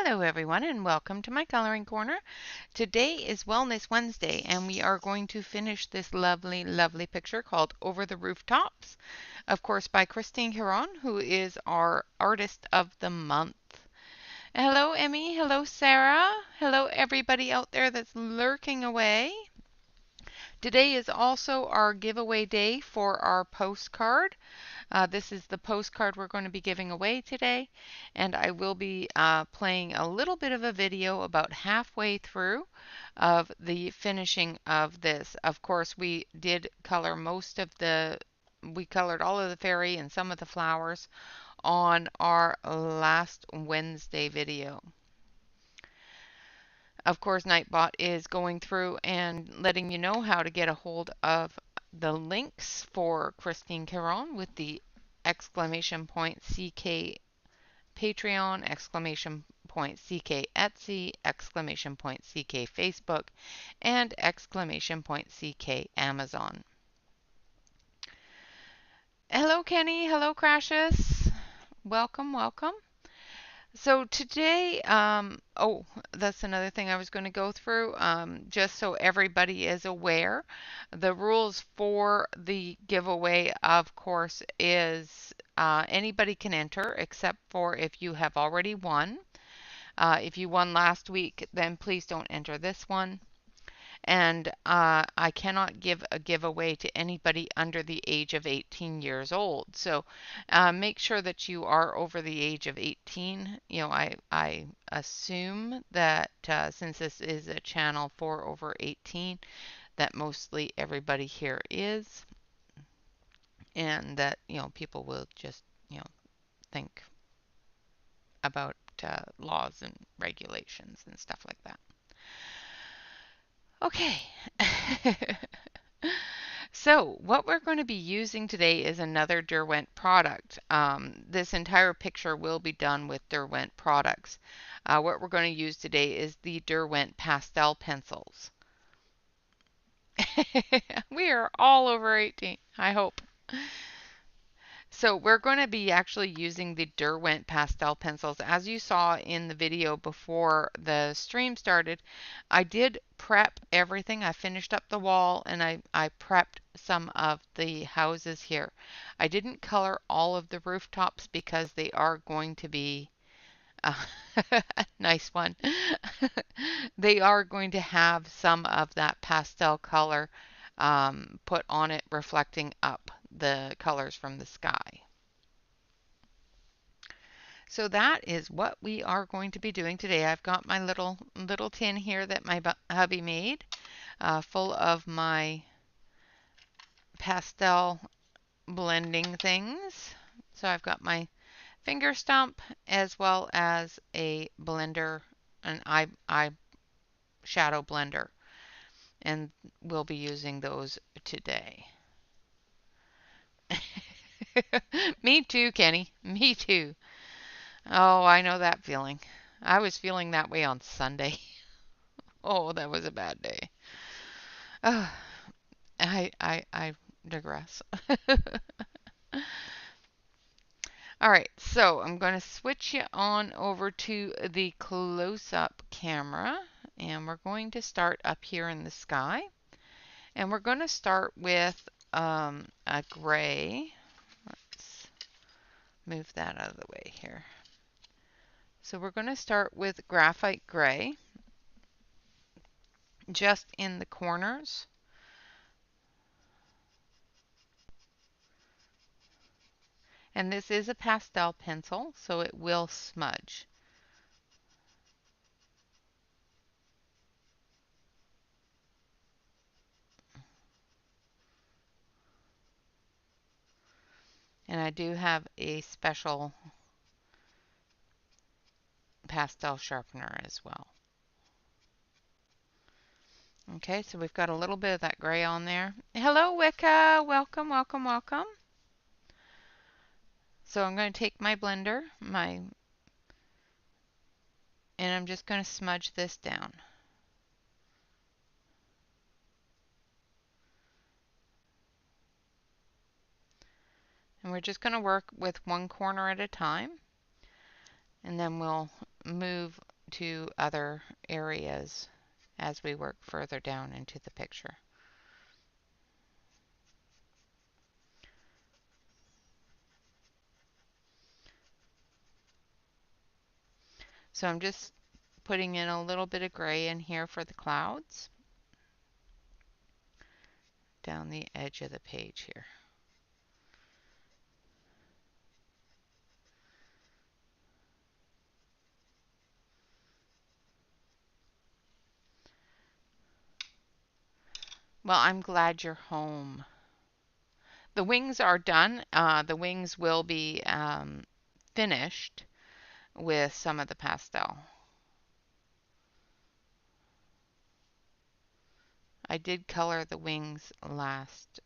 Hello everyone and welcome to my coloring corner. Today is Wellness Wednesday and we are going to finish this lovely picture called Over the Rooftops, of course by Christine Karron, who is our artist of the month. Hello Emmy, hello Sarah, hello everybody out there that's lurking away. Today is also our giveaway day for our postcard. This is the postcard we're going to be giving away today, and I will be playing a little bit of a video about halfway through of the finishing of this. Of course, we did color we colored all of the fairy and some of the flowers on our last Wednesday video. Of course, Nightbot is going through and letting you know how to get a hold of the links for Christine Karron with the exclamation point CK Patreon, exclamation point CK Etsy, exclamation point CK Facebook, and exclamation point CK Amazon. Hello Kenny, hello Crashes. Welcome, welcome. So today, oh, that's another thing I was going to go through, just so everybody is aware. The rules for the giveaway, of course, is anybody can enter except for if you have already won. If you won last week, then please don't enter this one. And I cannot give a giveaway to anybody under the age of 18 years old. So make sure that you are over the age of 18. You know, I assume that since this is a channel for over 18, that mostly everybody here is, and that, you know, people will just, you know, think about laws and regulations and stuff like that. Okay. So what we're going to be using today is another Derwent product. This entire picture will be done with Derwent products. What we're going to use today is the Derwent pastel pencils. We are all over 18, I hope. So we're going to be actually using the Derwent pastel pencils. As you saw in the video before the stream started, I did prep everything. I finished up the wall and I prepped some of the houses here. I didn't color all of the rooftops because they are going to be nice one. They are going to have some of that pastel color put on it, reflecting up the colors from the sky. So that is what we are going to be doing today. I've got my little tin here that my hubby made, full of my pastel blending things. So I've got my finger stump as well as a blender, an eye shadow blender, and we'll be using those today. Me too, Kenny. Me too. Oh, I know that feeling. I was feeling that way on Sunday. Oh, that was a bad day. Oh, I digress. All right, so I'm going to switch you on over to the close-up camera, and we're going to start up here in the sky. And we're going to start with a gray. Let's move that out of the way here. So we're going to start with graphite gray, just in the corners. And this is a pastel pencil, so it will smudge. And I do have a special pastel sharpener as well. Okay, so we've got a little bit of that gray on there. Hello, Wicca. Welcome, welcome, welcome. So I'm going to take my blender, and I'm just going to smudge this down. And we're just going to work with one corner at a time. And then we'll move to other areas as we work further down into the picture. So I'm just putting in a little bit of gray in here for the clouds down the edge of the page here. Well, I'm glad you're home. The wings are done. The wings will be finished with some of the pastel. I did color the wings last.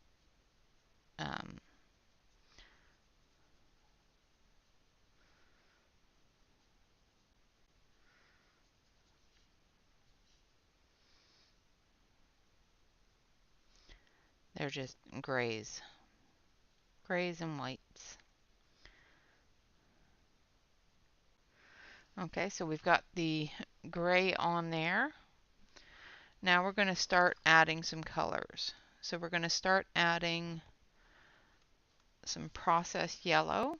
Um, they're just grays and whites. Okay, so we've got the gray on there. Now we're going to start adding some colors. So we're going to start adding some processed yellow.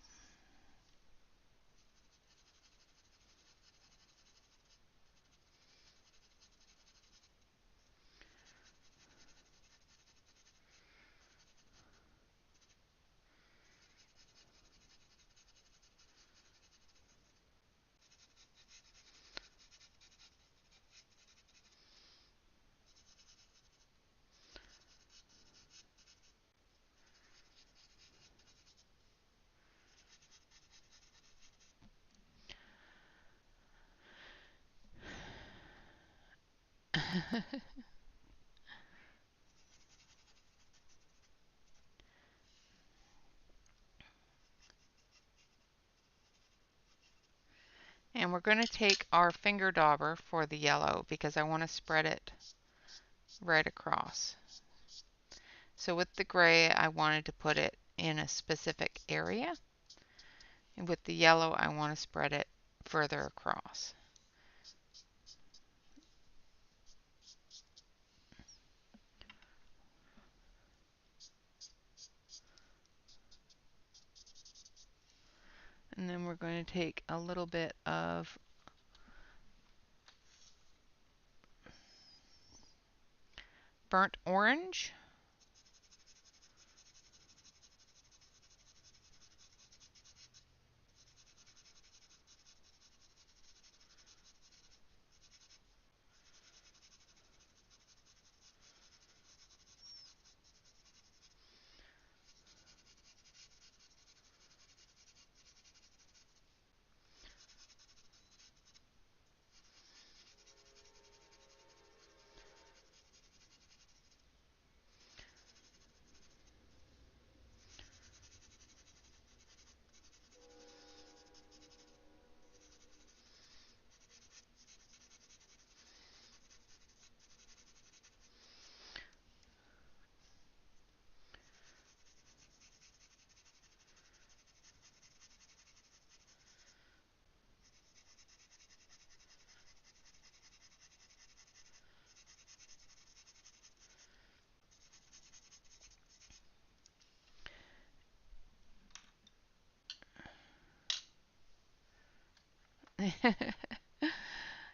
And we're going to take our finger dauber for the yellow because I want to spread it right across. So with the gray, I wanted to put it in a specific area. And with the yellow, I want to spread it further across. And then we're going to take a little bit of burnt orange.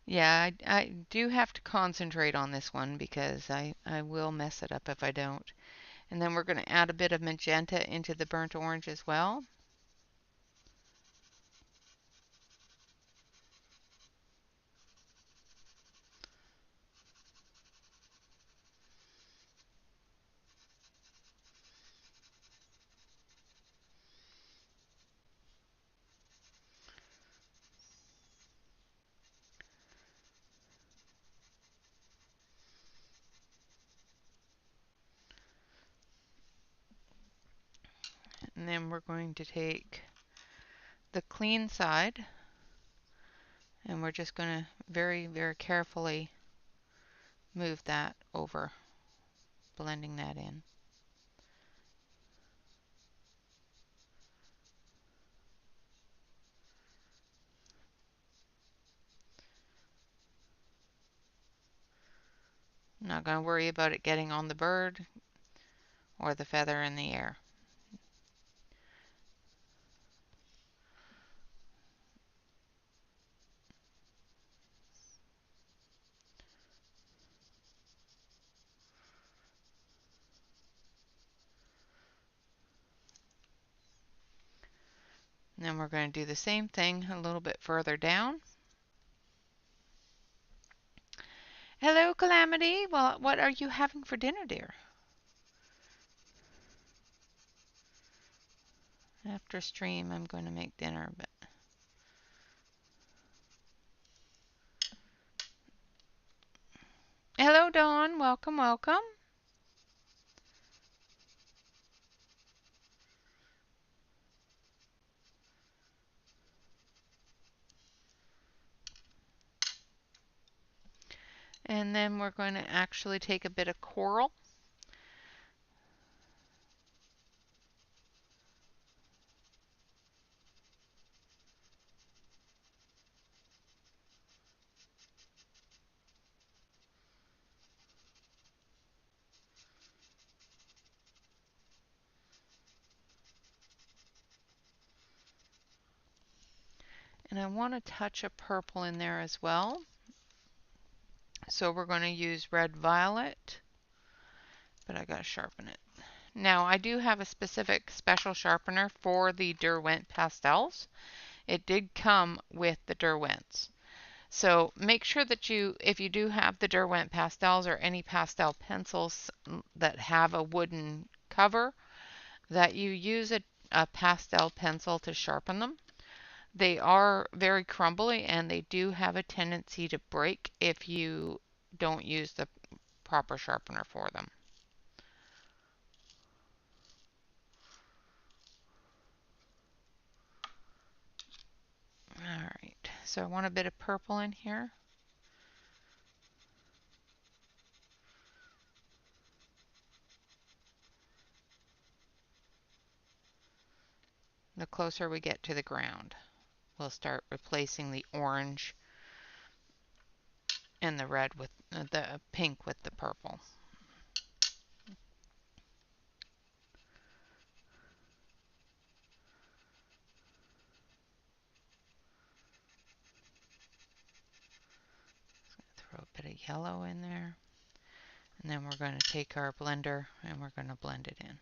Yeah, I do have to concentrate on this one because I will mess it up if I don't. And then we're going to add a bit of magenta into the burnt orange as well. And then we're going to take the clean side and we're just going to very, very carefully move that over, blending that in. not going to worry about it getting on the bird or the feather in the air. And then we're going to do the same thing a little bit further down. Hello, Calamity. Well, what are you having for dinner, dear? After stream, I'm going to make dinner, but hello, Dawn. Welcome, welcome. And then we're going to actually take a bit of coral. And I want a touch of purple in there as well. So we're going to use red violet, but I got to sharpen it. Now I do have a specific special sharpener for the Derwent pastels. It did come with the Derwents. So make sure that if you do have the Derwent pastels or any pastel pencils that have a wooden cover, that you use a pastel pencil to sharpen them. They are very crumbly and they do have a tendency to break if you don't use the proper sharpener for them. Alright, so I want a bit of purple in here. The closer we get to the ground, we'll start replacing the orange and the red with the pink with the purple. Throw a bit of yellow in there. And then we're going to take our blender and we're going to blend it in.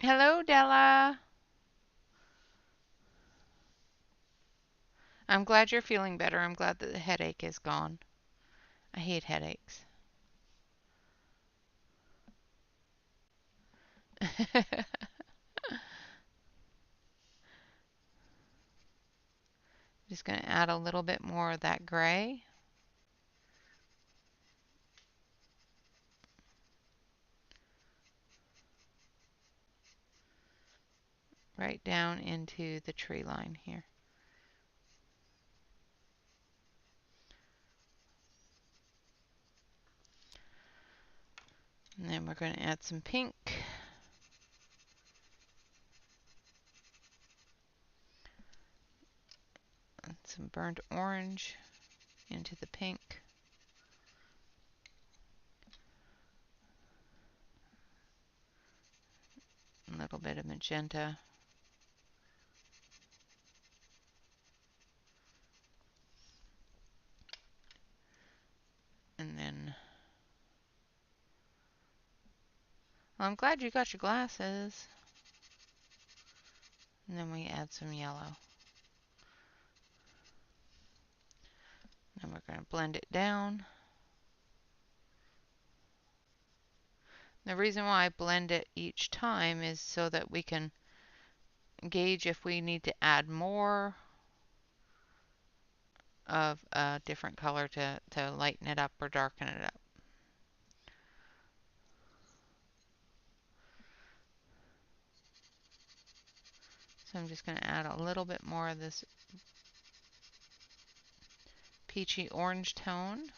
Hello, Della. I'm glad you're feeling better. I'm glad that the headache is gone. I hate headaches. Just going to add a little bit more of that gray. Right down into the tree line here. And then we're going to add some pink. And some burnt orange into the pink. A little bit of magenta. And then, well, I'm glad you got your glasses. And then we add some yellow. Then we're going to blend it down. The reason why I blend it each time is so that we can gauge if we need to add more of a different color to lighten it up or darken it up. So I'm just going to add a little bit more of this peachy orange tone.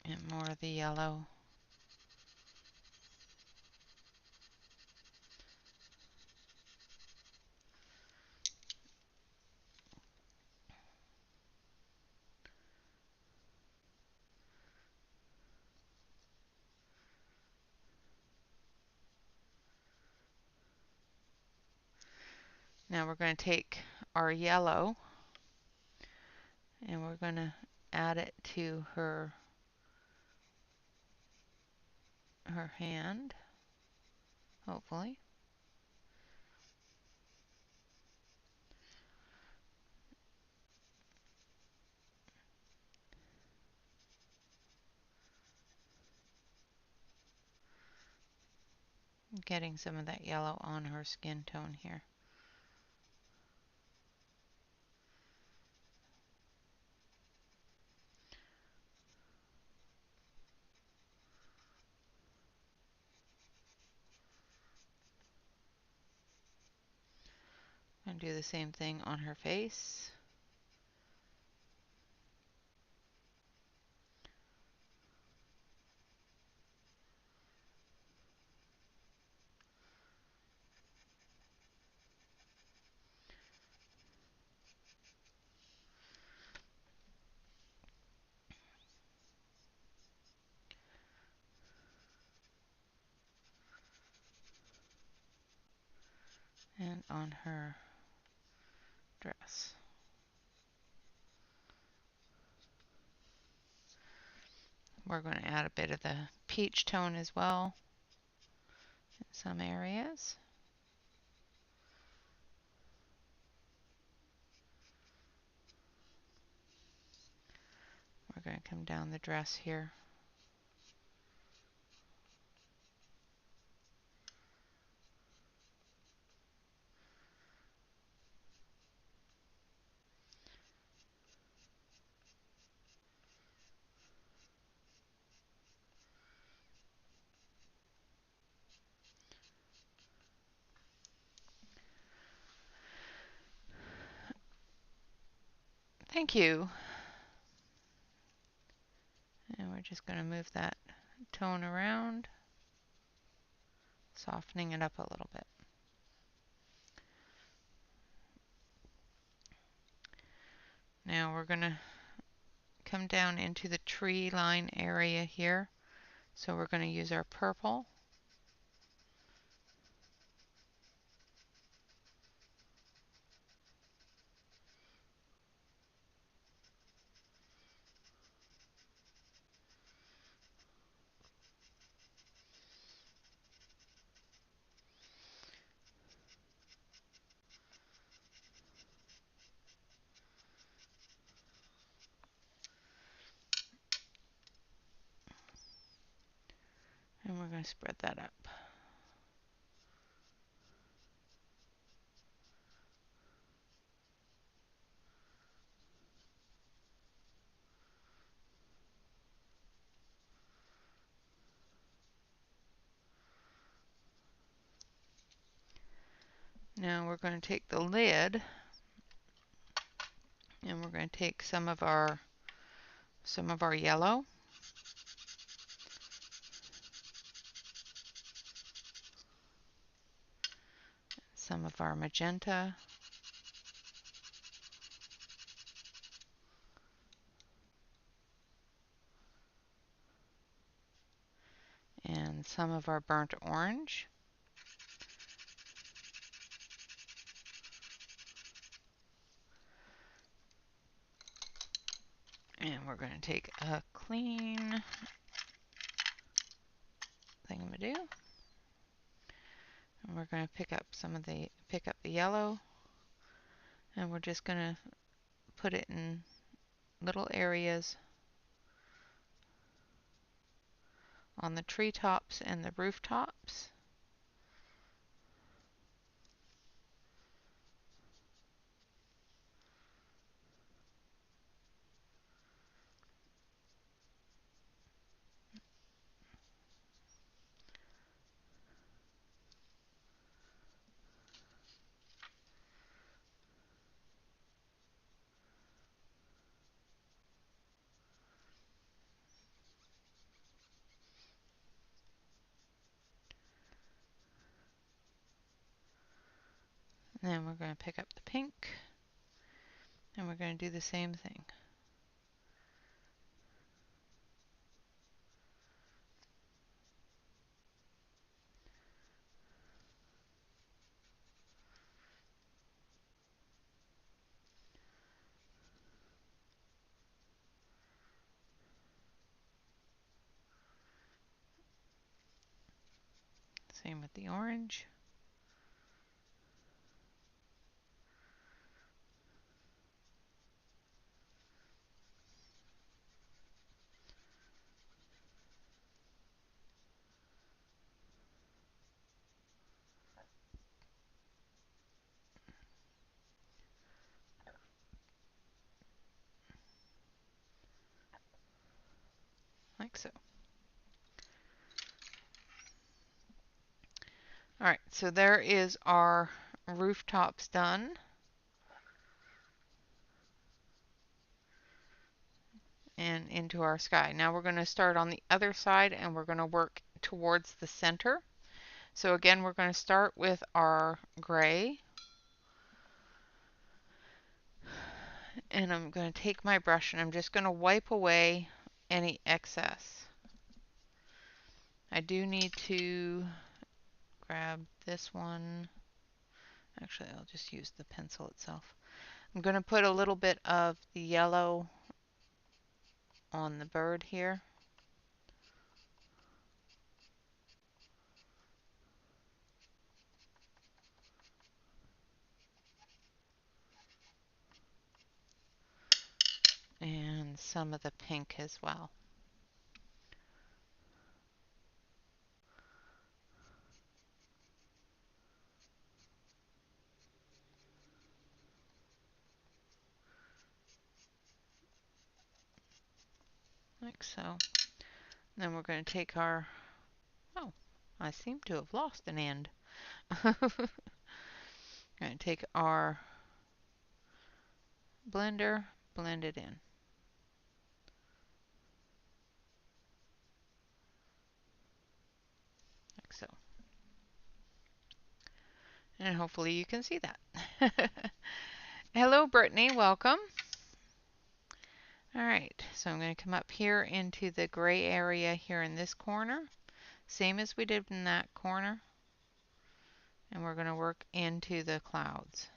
And more of the yellow. Now we're going to take our yellow and we're going to add it to her hand, hopefully. Getting some of that yellow on her skin tone here. And do the same thing on her face. And on her dress. We're going to add a bit of the peach tone as well in some areas. We're going to come down the dress here. Thank you. And we're just going to move that tone around, softening it up a little bit. Now we're going to come down into the tree line area here. So we're going to use our purple. And we're going to spread that up. Now we're going to take the lid and we're going to take some of our yellow. Some of our magenta. And some of our burnt orange. And we're going to take a clean thingamadoo. And we're going to pick up the yellow. And we're just going to put it in little areas on the treetops and the rooftops. then we're going to pick up the pink, and we're going to do the same thing. Same with the orange. Like so. Alright, so there is our rooftops done. And into our sky. Now we're going to start on the other side and we're going to work towards the center. So again, we're going to start with our gray. And I'm going to take my brush and I'm just going to wipe away any excess. I do need to grab this one. Actually, I'll just use the pencil itself. I'm going to put a little bit of the yellow on the bird here. And some of the pink as well. Like so. Then we're going to take our, oh, I seem to have lost an end. We're going to take our blender, blend it in. Like so. And hopefully you can see that. Hello, Brittany. Welcome. All right, so I'm going to come up here into the gray area here in this corner, same as we did in that corner, and we're going to work into the clouds.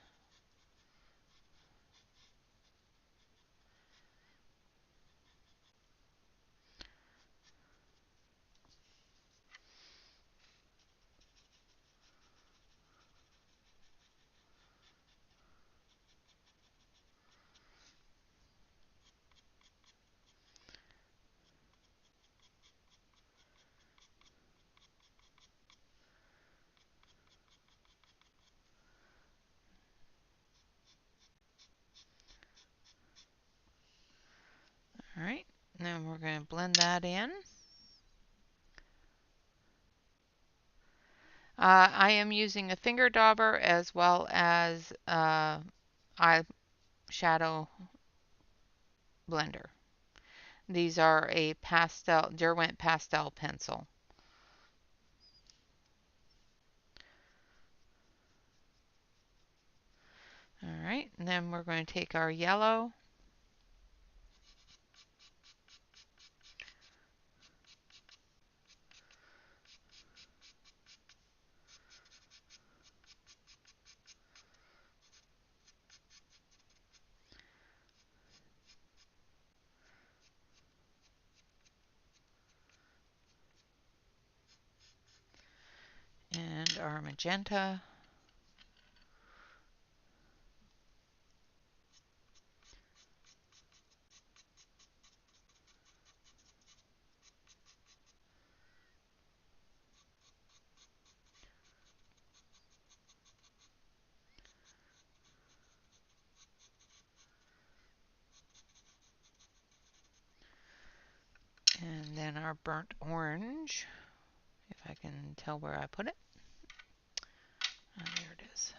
All right, then we're going to blend that in. I am using a finger dauber as well as eyeshadow blender. These are a pastel, Derwent pastel pencil. All right, and then we're going to take our yellow. And our magenta. And then our burnt orange, if I can tell where I put it. There it is.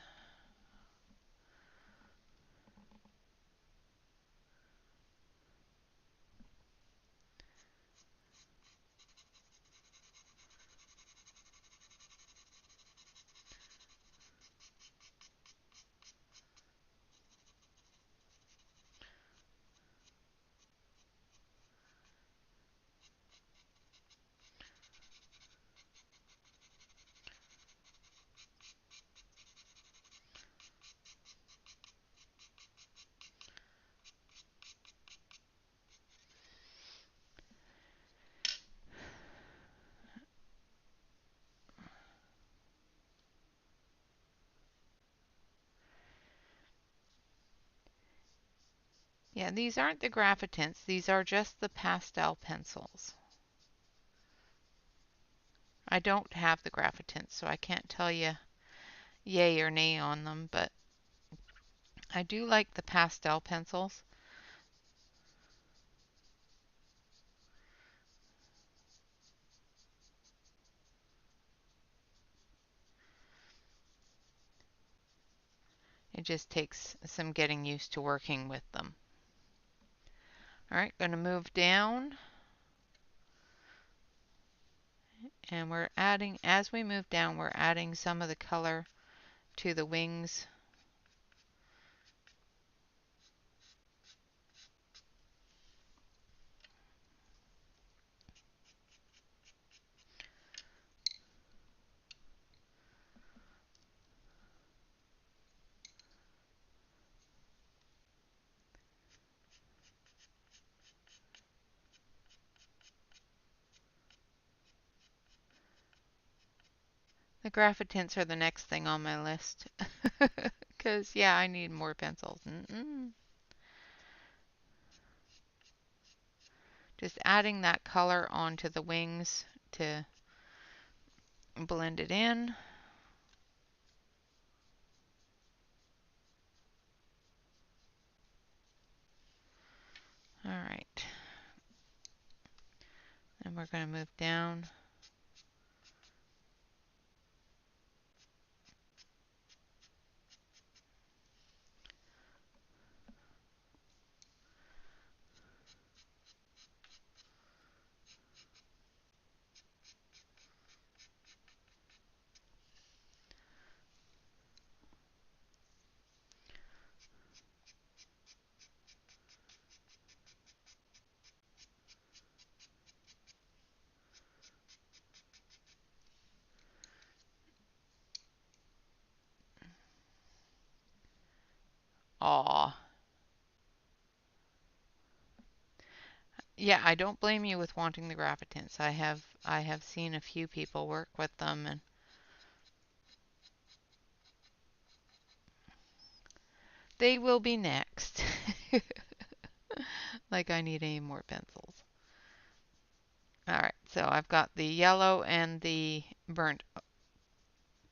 Yeah, these aren't the graphitints. These are just the pastel pencils. I don't have the graphitints, so I can't tell you yay or nay on them, but I do like the pastel pencils. It just takes some getting used to working with them. All right, going to move down. And we're adding, as we move down, we're adding some of the color to the wings. The graphitints are the next thing on my list. Because, yeah, I need more pencils. Just adding that color onto the wings to blend it in. All right. And we're going to move down. Aw. Yeah, I don't blame you with wanting the graphitints. I have seen a few people work with them, and they will be next. Like I need any more pencils. All right, so I've got the yellow and the burnt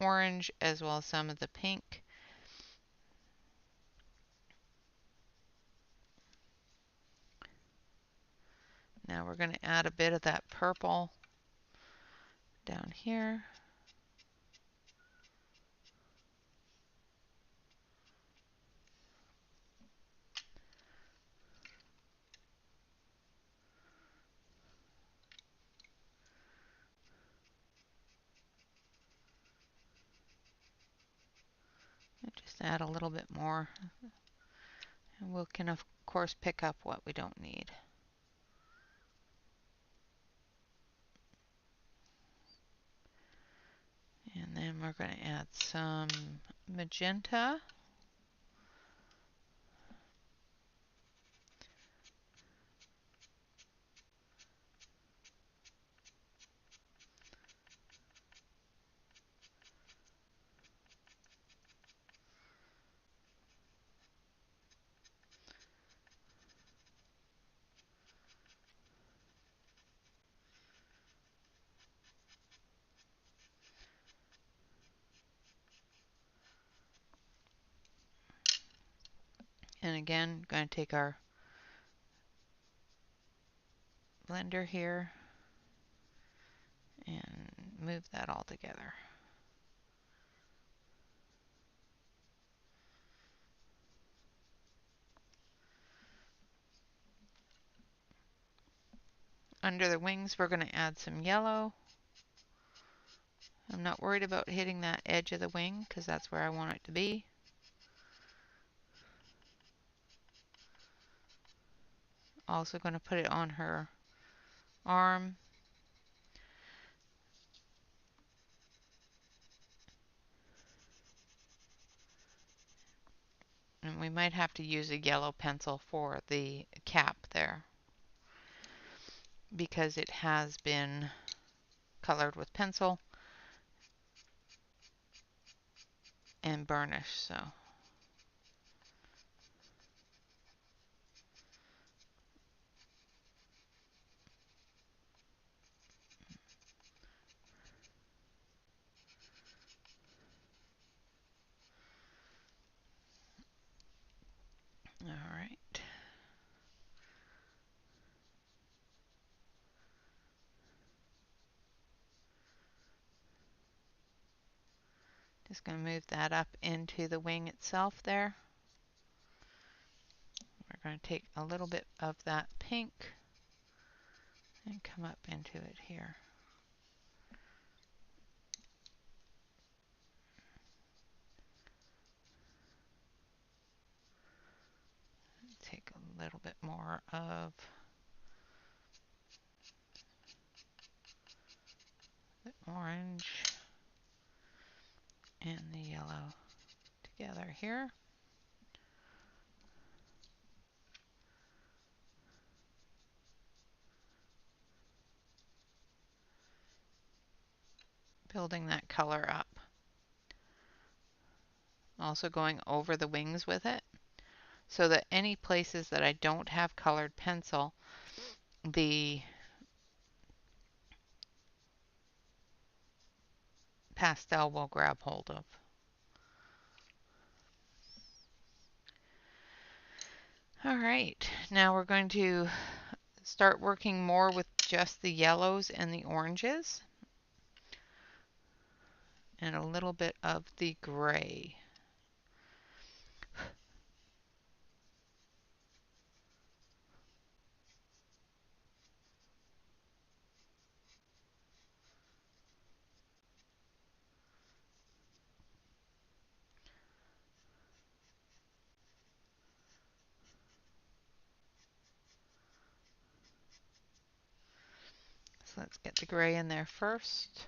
orange as well as some of the pink. Now we're going to add a bit of that purple down here. And just add a little bit more. And we can, of course, pick up what we don't need. And then we're going to add some magenta. And again, going to take our blender here and move that all together. Under the wings, we're going to add some yellow. I'm not worried about hitting that edge of the wing because that's where I want it to be. Also going to put it on her arm. And we might have to use a yellow pencil for the cap there because it has been colored with pencil and burnished. So Just going to move that up into the wing itself there. We're going to take a little bit of that pink and come up into it here. Take a little bit more of the orange and the yellow together here. Building that color up. Also going over the wings with it, so that any places that I don't have colored pencil, the pastel will grab hold of. All right, now we're going to start working more with just the yellows and the oranges and a little bit of the gray. So let's get the gray in there first.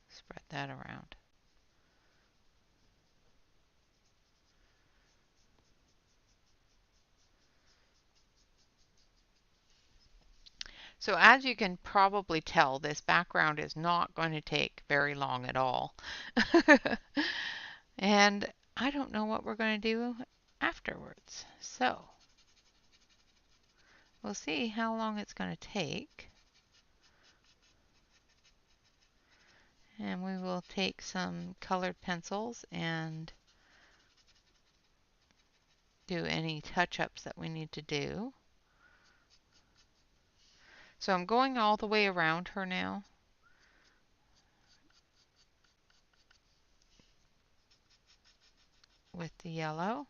Spread that around. So as you can probably tell, this background is not going to take very long at all. And I don't know what we're going to do afterwards. So we'll see how long it's going to take. And we will take some colored pencils and do any touch-ups that we need to do. So I'm going all the way around her now. With the yellow.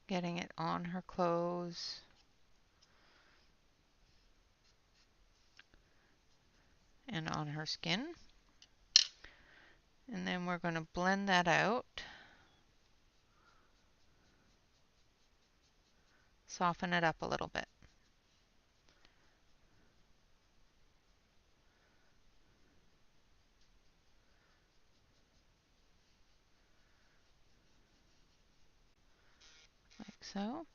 Getting it on her clothes. And on her skin. And then we're going to blend that out. Soften it up a little bit. Like so.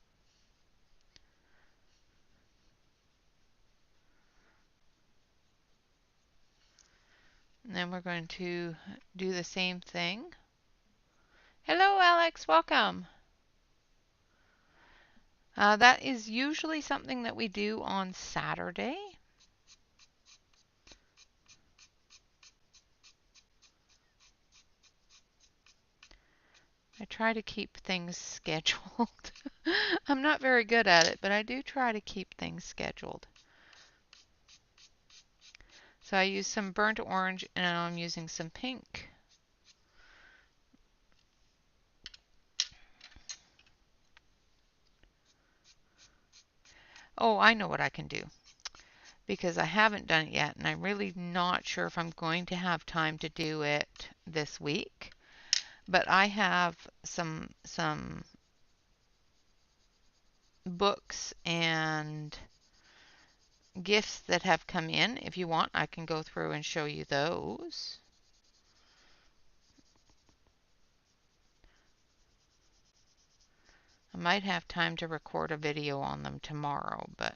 And then we're going to do the same thing. Hello, Alex. Welcome. That is usually something that we do on Saturday. I try to keep things scheduled. I'm not very good at it, but I do try to keep things scheduled. So I use some burnt orange and now I'm using some pink. Oh, I know what I can do, because I haven't done it yet and I'm really not sure if I'm going to have time to do it this week. But I have some books and gifts that have come in. If you want, I can go through and show you those. I might have time to record a video on them tomorrow, but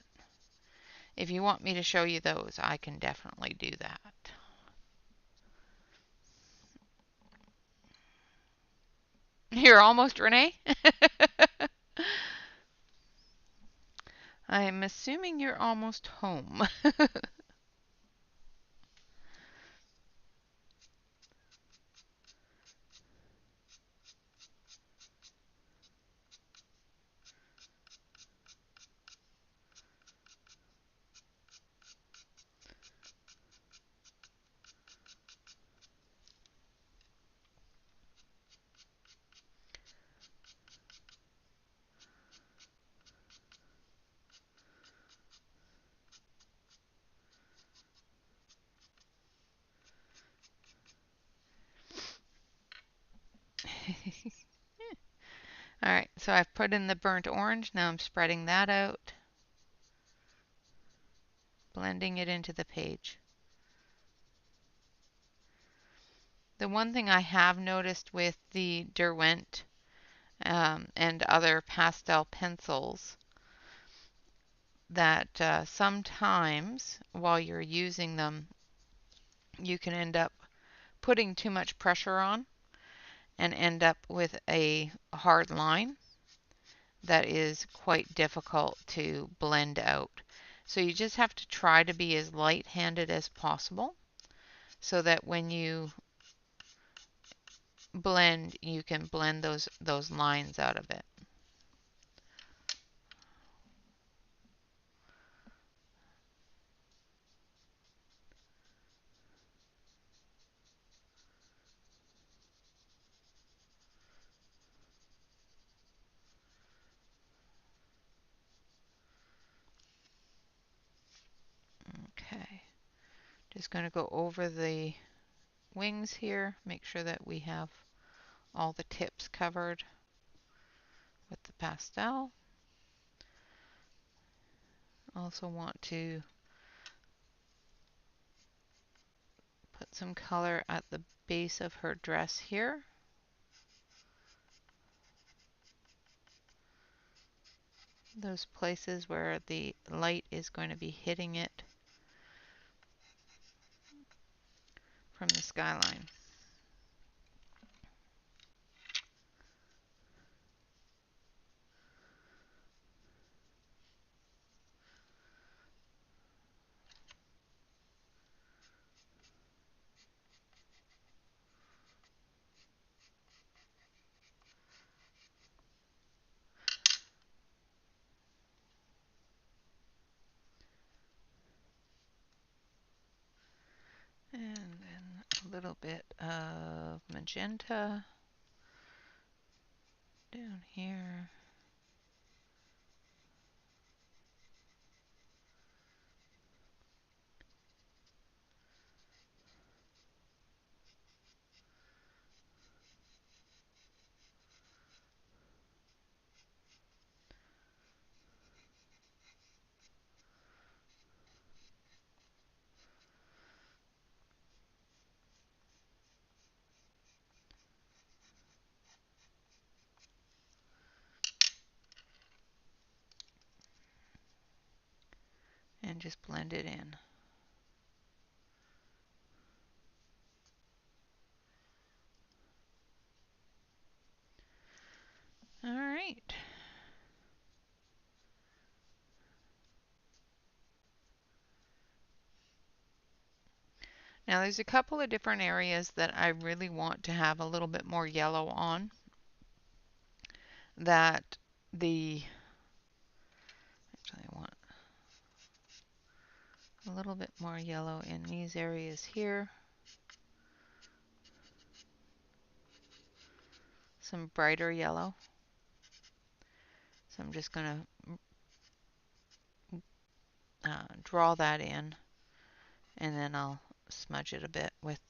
if you want me to show you those, I can definitely do that. You're almost, Renee? I'm assuming you're almost home. Alright, so I've put in the burnt orange. Now I'm spreading that out, blending it into the page. The one thing I have noticed with the Derwent and other pastel pencils that sometimes while you're using them, you can end up putting too much pressure on and end up with a hard line that is quite difficult to blend out. So you just have to try to be as light-handed as possible so that when you blend, you can blend those lines out of it. Okay, just going to go over the wings here, make sure that we have all the tips covered with the pastel. Also want to put some color at the base of her dress here. Those places where the light is going to be hitting it from the skyline. And then a little bit of magenta down here. And just blend it in. All right. Now there's a couple of different areas that I really want to have a little bit more yellow on. That actually I want a little bit more yellow in these areas here. Some brighter yellow. So I'm just going to draw that in, and then I'll smudge it a bit with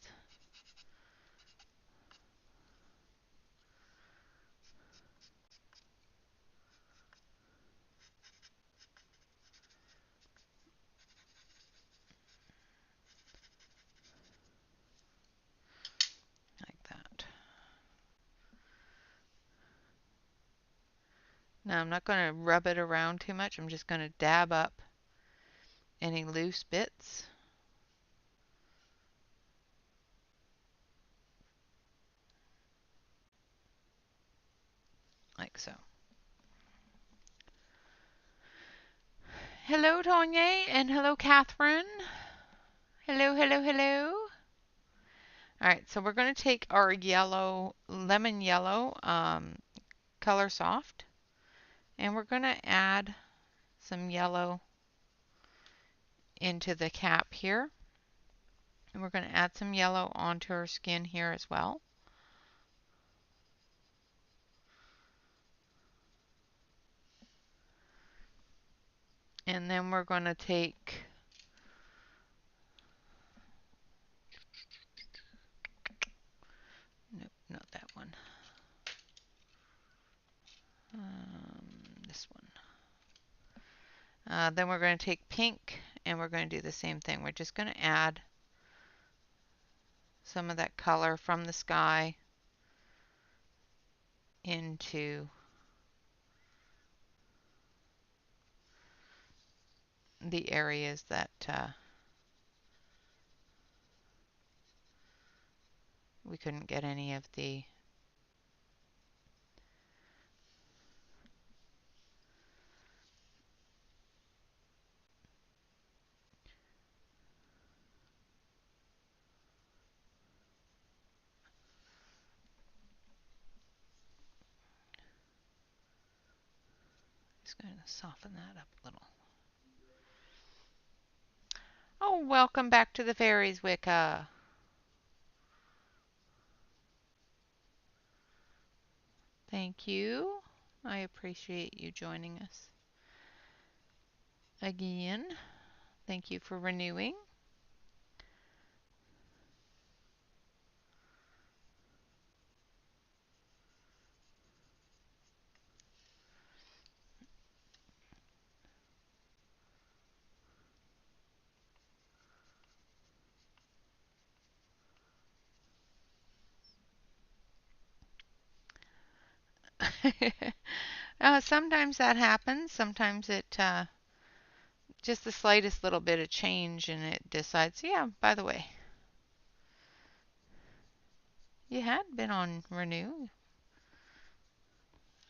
like that. Now I'm not going to rub it around too much. I'm just going to dab up any loose bits. Like so. Hello, Tanya, and hello, Catherine. Hello, hello, hello. All right, so we're going to take our yellow, lemon yellow color soft, and we're going to add some yellow into the cap here. And we're going to add some yellow onto our skin here as well. And then we're going to take nope, not that one. This one. Then we're going to take pink and we're going to do the same thing. We're just going to add some of that color from the sky into the areas that we couldn't get any of the just going to soften that up a little. Oh, welcome back to the fairies, Wicca. Thank you. I appreciate you joining us again. Thank you for renewing. Sometimes that happens. Sometimes it just the slightest little bit of change and it decides, yeah, by the way, you had been on renew.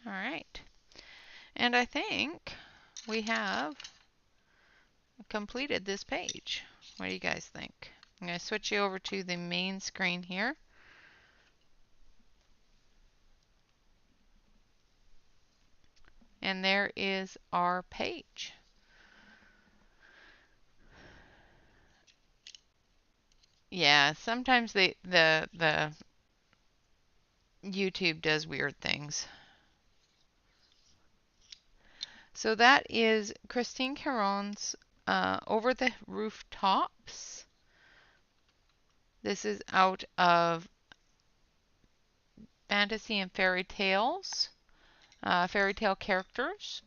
All right. And I think we have completed this page. What do you guys think? I'm going to switch you over to the main screen here. And there is our page. Yeah, sometimes the YouTube does weird things. So that is Christine Karron's Over the Rooftops. This is out of Fantasy and Fairytales, fairy tale characters.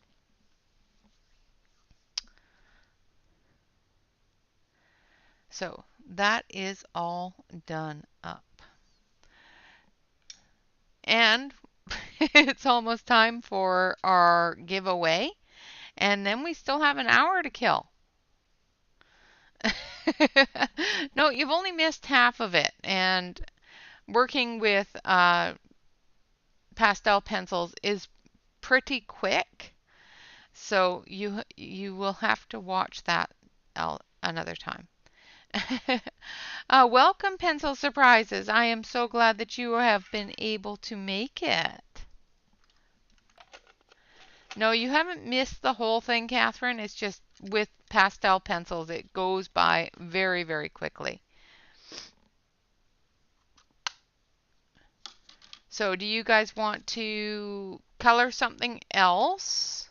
So that is all done up. And it's almost time for our giveaway. And then we still have an hour to kill. No, you've only missed half of it. And working with pastel pencils is pretty quick. So you will have to watch that another time. Welcome, Pencil Surprises. I am so glad that you have been able to make it. No, you haven't missed the whole thing, Catherine. It's just with pastel pencils, it goes by very, very quickly. So do you guys want to color something else?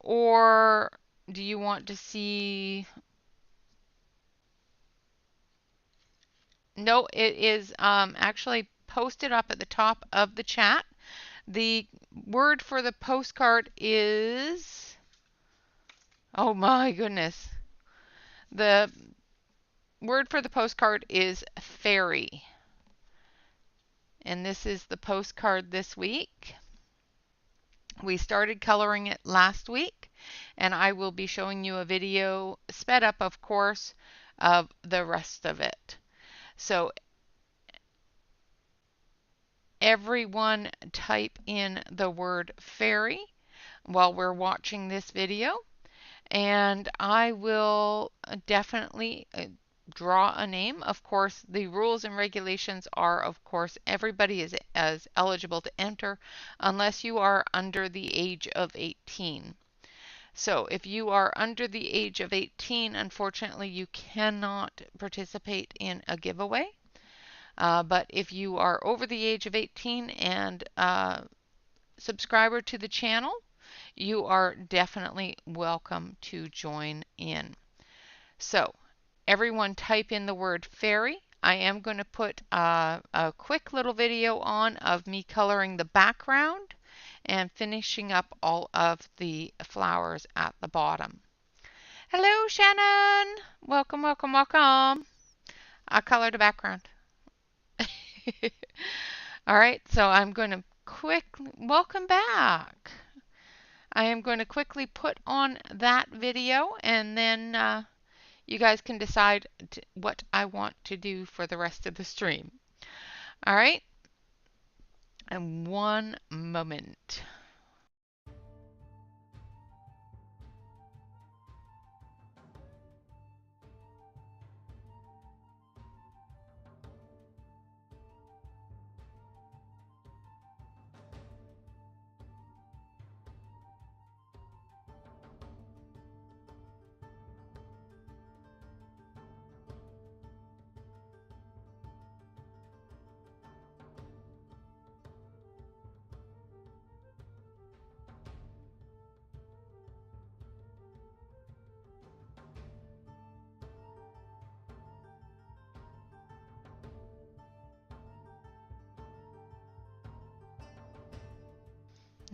Or do you want to see... No, it is actually posted up at the top of the chat. The word for the postcard is... Oh my goodness. The word for the postcard is fairy. And this is the postcard this week. We started coloring it last week, and I will be showing you a video, sped up of course, of the rest of it. So everyone type in the word fairy while we're watching this video, and I will definitely draw a name. Of course, the rules and regulations are, of course, everybody is as eligible to enter unless you are under the age of 18. So if you are under the age of 18, unfortunately, you cannot participate in a giveaway. But if you are over the age of 18 and subscriber to the channel, you are definitely welcome to join in. So everyone type in the word fairy. I am going to put a quick little video on of me coloring the background and finishing up all of the flowers at the bottom. Hello, Shannon. Welcome, welcome, welcome. I colored the background. All right, so I'm going to quickly welcome back. I am going to quickly put on that video, and then you guys can decide what I want to do for the rest of the stream. All right, and one moment.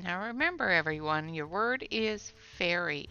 Now remember, everyone, your word is fairy.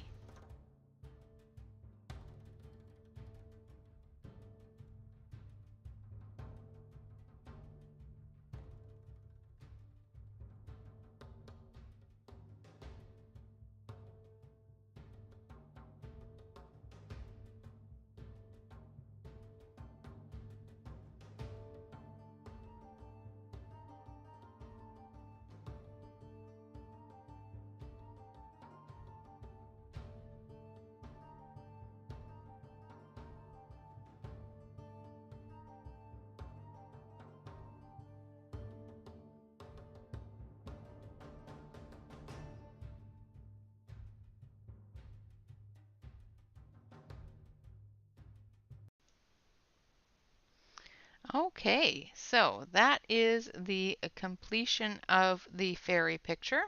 Okay, so that is the completion of the fairy picture.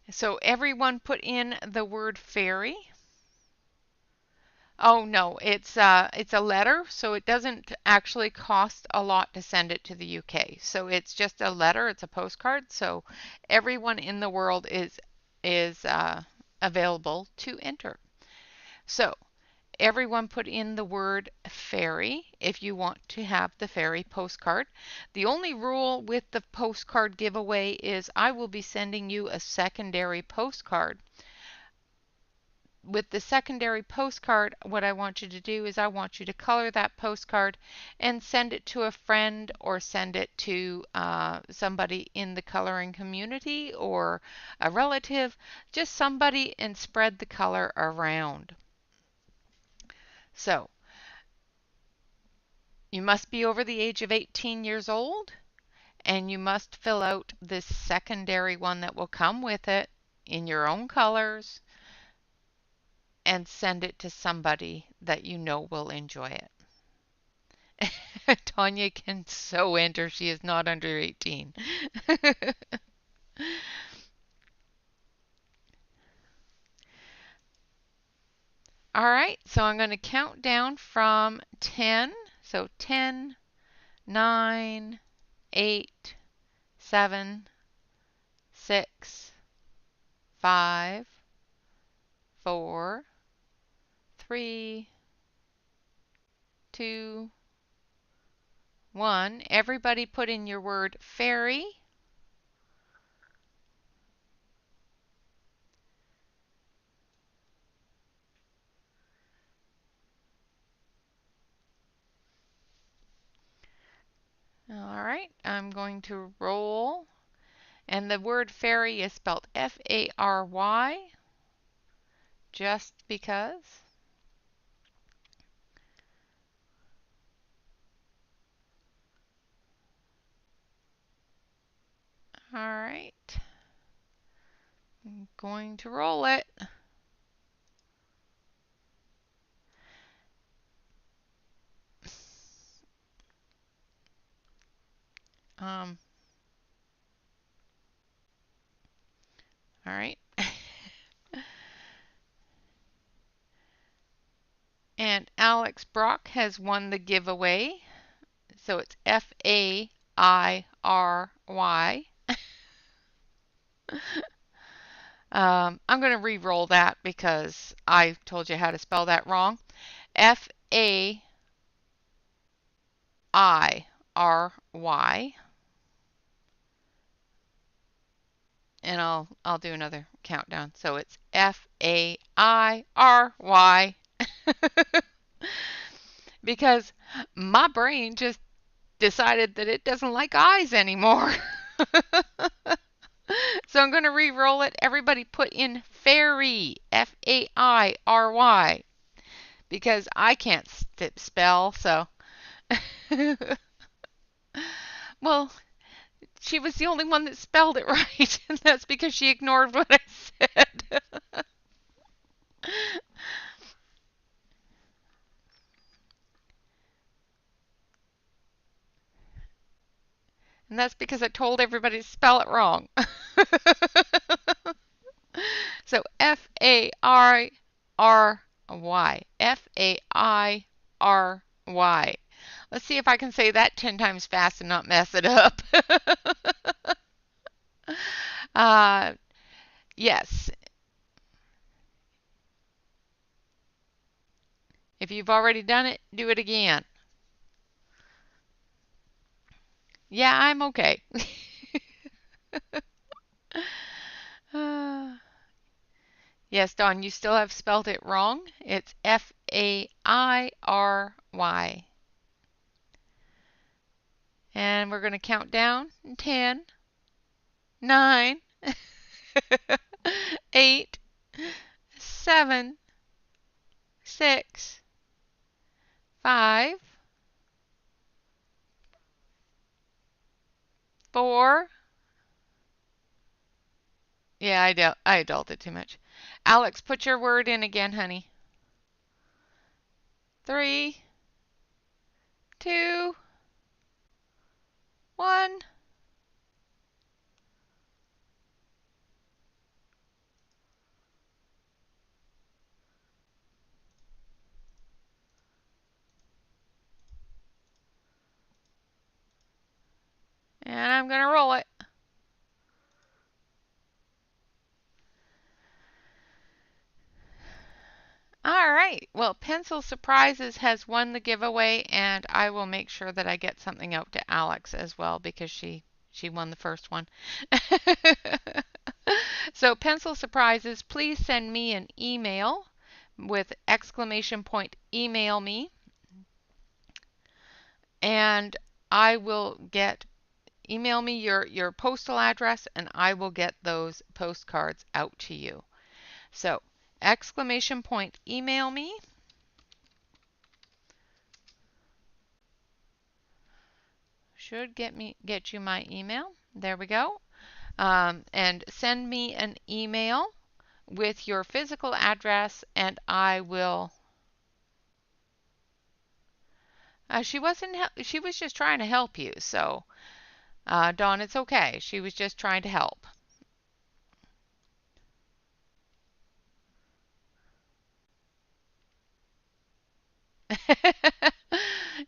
So everyone put in the word fairy. Oh no, it's a letter, so it doesn't actually cost a lot to send it to the UK. So it's just a letter, it's a postcard. So everyone in the world is available to enter. So everyone put in the word fairy if you want to have the fairy postcard. The only rule with the postcard giveaway is I will be sending you a secondary postcard. With the secondary postcard, what I want you to do is I want you to color that postcard and send it to a friend or send it to somebody in the coloring community or a relative, just somebody, and spread the color around. So you must be over the age of 18 years old, and you must fill out this secondary one that will come with it in your own colors and send it to somebody that you know will enjoy it. Tanya can so enter. She is not under 18. All right, so I'm going to count down from 10. So 10, 9, 8, 7, 6, 5, 4, 3, 2, 1. Everybody put in your word fairy. I'm going to roll. And the word fairy is spelled F-A-R-Y, just because. All right. I'm going to roll it. All right. And Alex Brock has won the giveaway. So it's Fairy. I'm going to re-roll that because I told you how to spell that wrong. Fairy. And I'll do another countdown. So it's Fairy. Because my brain just decided that it doesn't like eyes anymore. So I'm going to re-roll it. Everybody put in fairy, Fairy, because I can't spell, so. Well, she was the only one that spelled it right, and that's because she ignored what I said. And that's because I told everybody to spell it wrong. So Fairy. Fairy. Let's see if I can say that 10 times fast and not mess it up. uh, yes. If you've already done it, do it again. Yeah, I'm okay. uh, yes, Dawn, you still have spelled it wrong. It's Fairy. And we're going to count down. 10, 9, 8, 7, 6, 5, 4. Yeah, I adulted too much. Alex, put your word in again, honey. 3, 2, 1. And I'm going to roll it. All right. Well, Pencil Surprises has won the giveaway, and I will make sure that I get something out to Alex as well because she won the first one. So, Pencil Surprises, please send me an email with exclamation point email me, and I will get email me your postal address and I will get those postcards out to you. So, exclamation point email me. Should get you my email. There we go. And send me an email with your physical address and I will. She wasn't. She was just trying to help you. So, Dawn, it's okay. She was just trying to help.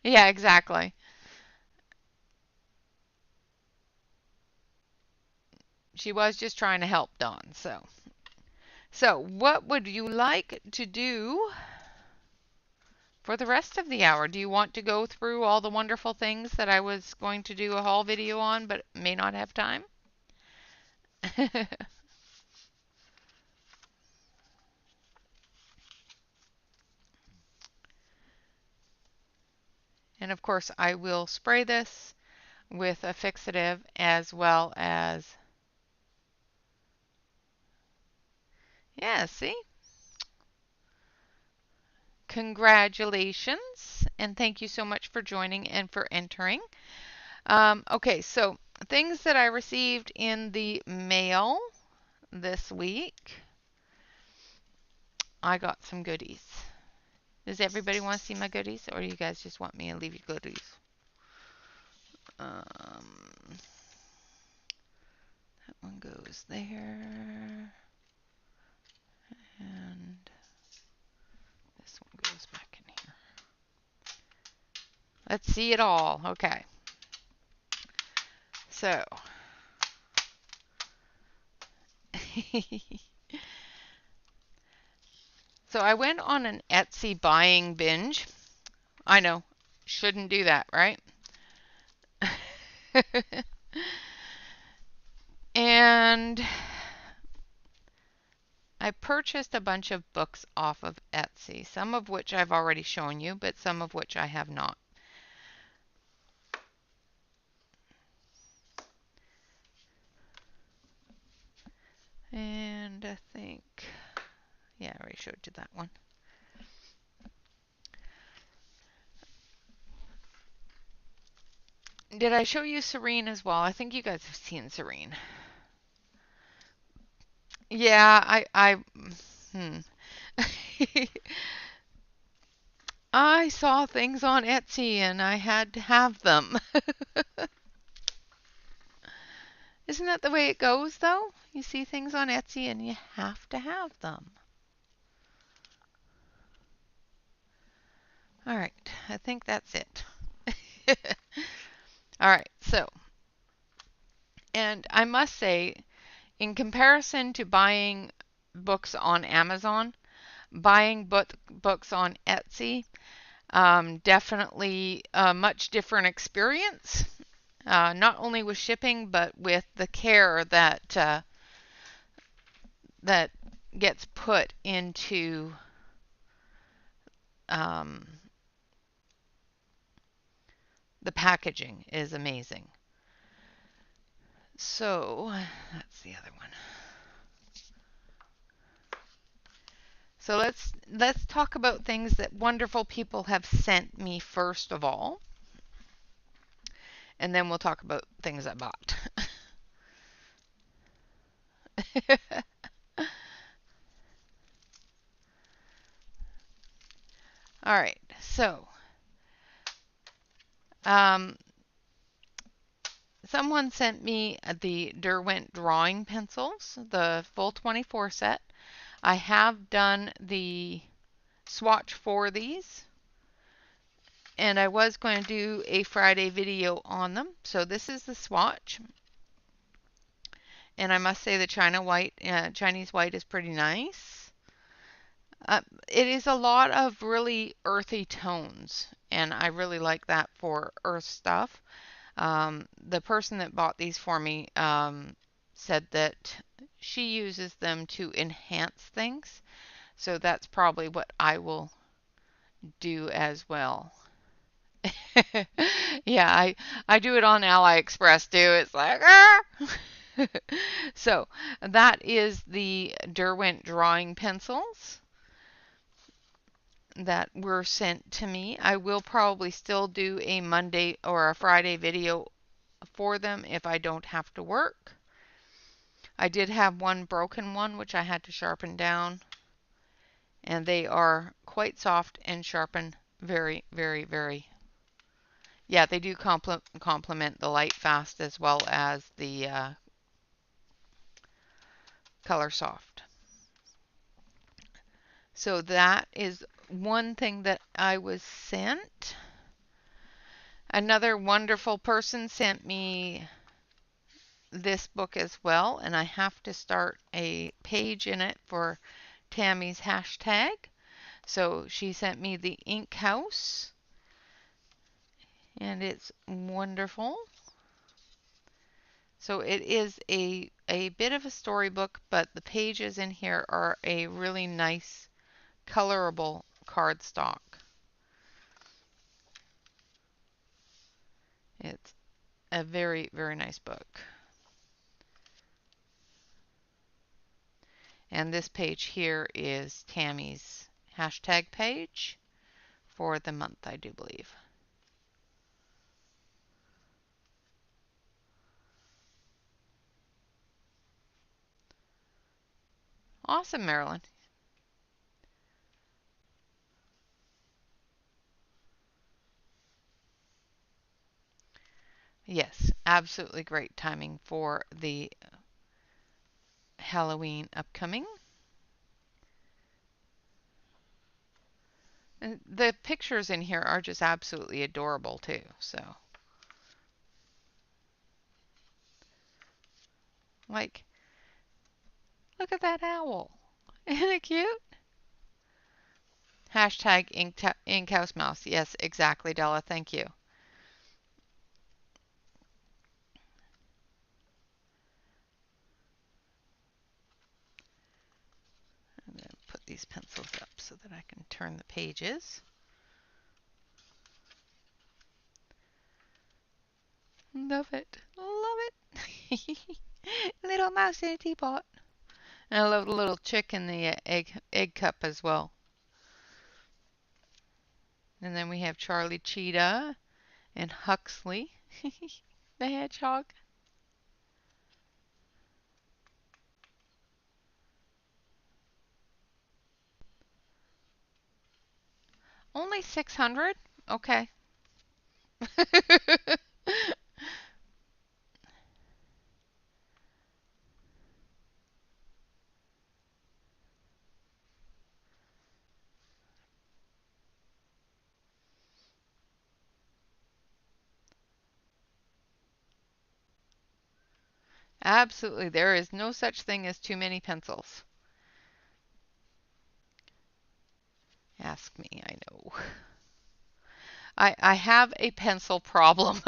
Yeah, exactly. She was just trying to help Dawn. So what would you like to do for the rest of the hour? Do you want to go through all the wonderful things that I was going to do a haul video on, but may not have time? And of course, I will spray this with a fixative as well as, yeah, see? Congratulations, and thank you so much for joining and for entering. Okay, so things that I received in the mail this week. I got some goodies. Does everybody want to see my goodies, or do you guys just want me to leave you goodies? That one goes there, and this one goes back in here. Let's see it all. Okay. So, so I went on an Etsy buying binge. I know, shouldn't do that, right? And I purchased a bunch of books off of Etsy, some of which I've already shown you, but some of which I have not. And I think, yeah, I already showed you that one. Did I show you Serene as well? I think you guys have seen Serene. Yeah, hmm. I saw things on Etsy and I had to have them. Isn't that the way it goes, though? You see things on Etsy and you have to have them. All right, I think that's it. All right, so, and I must say, in comparison to buying books on Amazon, buying books on Etsy, definitely a much different experience. Not only with shipping, but with the care that that gets put into the packaging is amazing. So that's the other one. So let's talk about things that wonderful people have sent me first of all, and then we'll talk about things I bought. All right, so someone sent me the Derwent drawing pencils, the full 24 set. I have done the swatch for these, and I was going to do a Friday video on them. So this is the swatch, and I must say the Chinese white is pretty nice. It is a lot of really earthy tones, and I really like that for earth stuff. The person that bought these for me said that she uses them to enhance things, so that's probably what I will do as well. Yeah, I do it on AliExpress too. It's like, ah! So that is the Derwent drawing pencils that were sent to me. I will probably still do a Monday or a Friday video for them if I don't have to work. I did have one broken one which I had to sharpen down, and they are quite soft and sharpen very, very, very. Yeah, they do complement the light fast as well as the color soft. So that is one thing that I was sent. Another wonderful person sent me this book as well, and I have to start a page in it for Tammy's hashtag. So she sent me the Ink House, and it's wonderful. So it is a bit of a storybook, but the pages in here are a really nice colorable cardstock. It's a very, very nice book. And this page here is Tammy's hashtag page for the month, I do believe. Awesome, Marilyn. Yes, absolutely great timing for the Halloween upcoming. And the pictures in here are just absolutely adorable too. So, like, look at that owl. Isn't it cute? Hashtag ink house mouse. Yes, exactly, Della. Thank you. I'm going to put these pencils up so that I can turn the pages. Love it. Love it. Little mouse in a teapot. And I love the little chick in the egg cup as well. And then we have Charlie Cheetah and Huxley, the hedgehog. Only 600? Okay. Absolutely. There is no such thing as too many pencils. Ask me, I know. I have a pencil problem.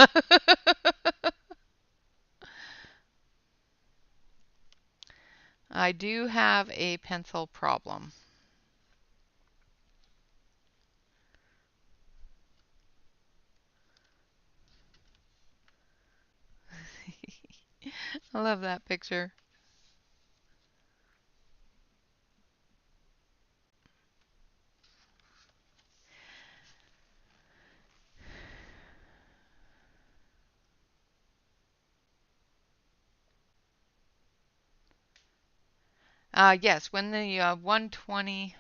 I do have a pencil problem. I love that picture. Yes, when the 120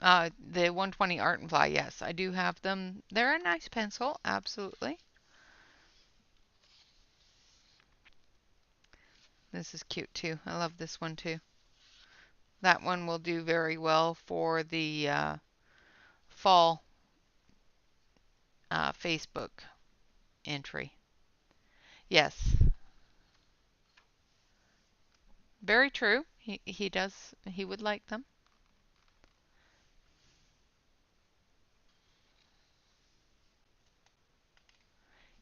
Art and Fly, yes, I do have them. They're a nice pencil, absolutely. This is cute too. I love this one too. That one will do very well for the fall Facebook entry. Yes, very true. He would like them.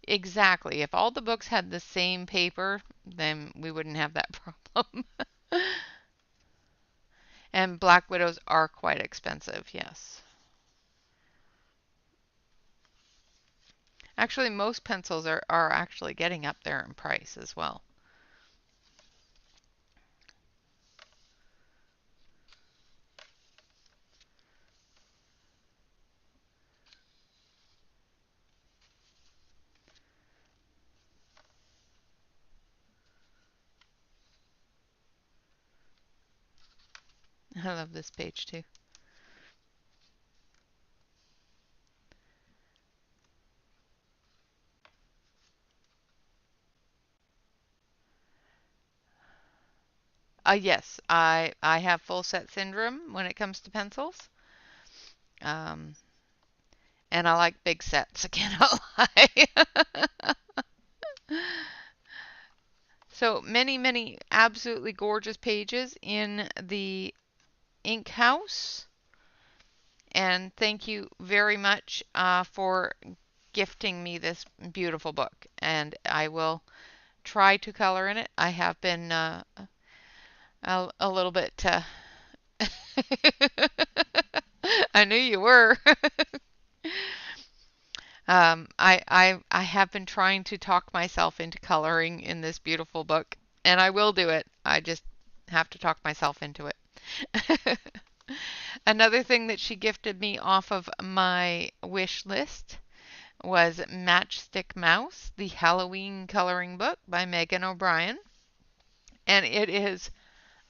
Exactly. If all the books had the same paper, then we wouldn't have that problem. And Black Widows are quite expensive, yes. Actually, most pencils are actually getting up there in price as well. I love this page too. Yes, I have full set syndrome when it comes to pencils. Um, and I like big sets, I cannot lie. So many, many absolutely gorgeous pages in the Ink House. And thank you very much for gifting me this beautiful book. And I will try to color in it. I have been a little bit. I knew you were. I have been trying to talk myself into coloring in this beautiful book, and I will do it. I just have to talk myself into it. Another thing that she gifted me off of my wish list was Matchstick Mouse, the Halloween coloring book by Megan O'Brien, and it is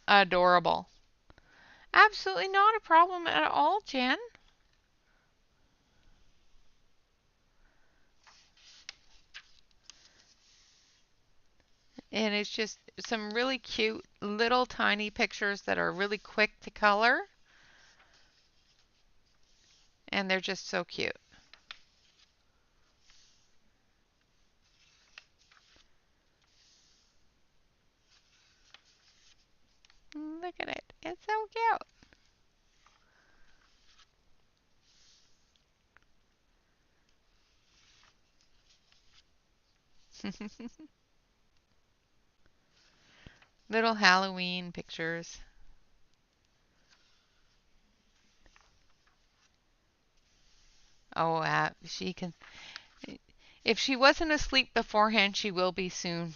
adorable. Absolutely not a problem at all, Jen. And it's just some really cute little tiny pictures that are really quick to color, and they're just so cute. Look at it. It's so cute. Little Halloween pictures. Oh, she can. If she wasn't asleep beforehand, she will be soon.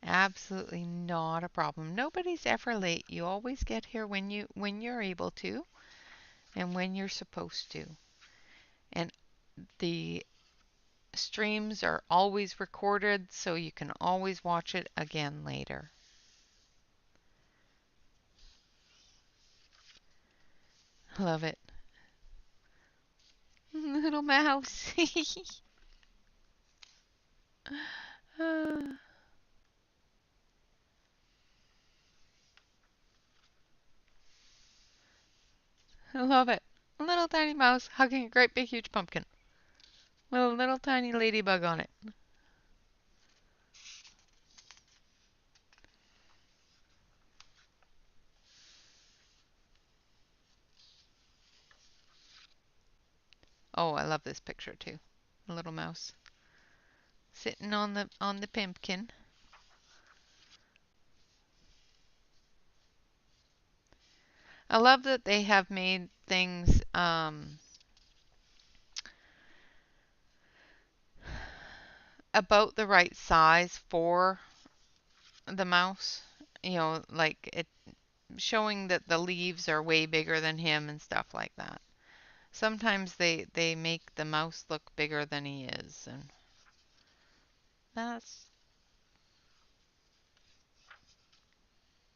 Absolutely not a problem. Nobody's ever late. You always get here when you're able to and when you're supposed to. And the streams are always recorded so you can always watch it again later. Love it. Little mouse. I love it. A little tiny mouse hugging a great big huge pumpkin with a little tiny ladybug on it. Oh, I love this picture too. A little mouse sitting on the pumpkin. I love that they have made things about the right size for the mouse. You know, like it showing that the leaves are way bigger than him and stuff like that. Sometimes they make the mouse look bigger than he is, and that's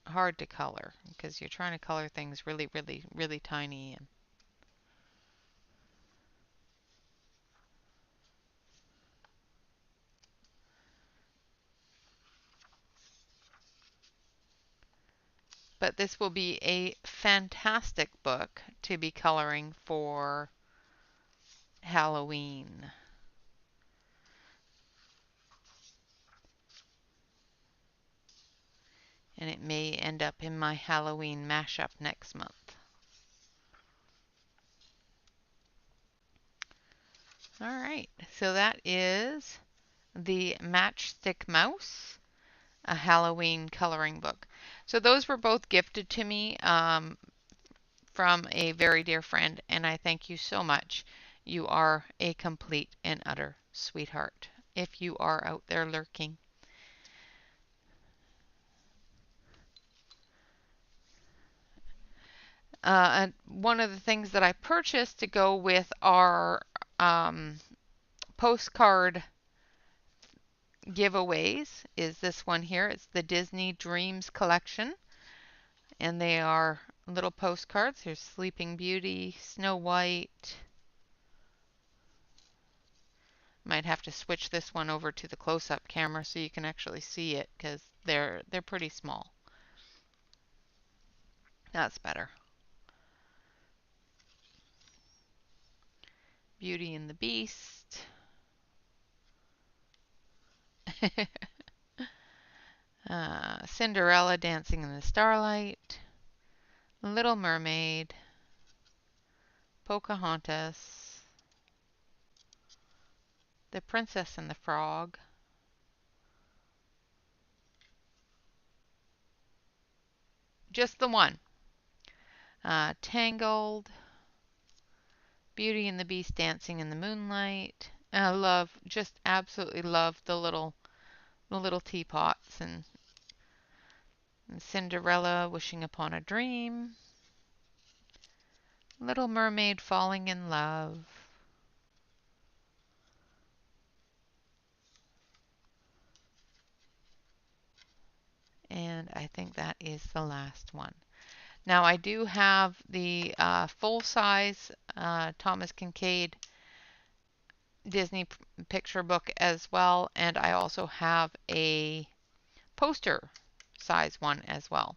hard to color because you're trying to color things really tiny. And but this will be a fantastic book to be coloring for Halloween. And it may end up in my Halloween mashup next month. All right, so that is the Matchstick Mouse, a Halloween coloring book. So those were both gifted to me from a very dear friend, and I thank you so much. You are a complete and utter sweetheart if you are out there lurking. And one of the things that I purchased to go with our postcard giveaways is this one here. It's the Disney Dreams collection, and they are little postcards. There's Sleeping Beauty, Snow White. Might have to switch this one over to the close-up camera so you can actually see it because they're pretty small. That's better. Beauty and the Beast. Cinderella Dancing in the Starlight. Little Mermaid. Pocahontas. The Princess and the Frog. just the one. Tangled, Beauty and the Beast dancing in the moonlight. And I love, just absolutely love the little teapots and Cinderella wishing upon a dream. Little Mermaid falling in love. And I think that is the last one. Now I do have the full-size Thomas Kincaid Disney picture book as well, and I also have a poster size one as well.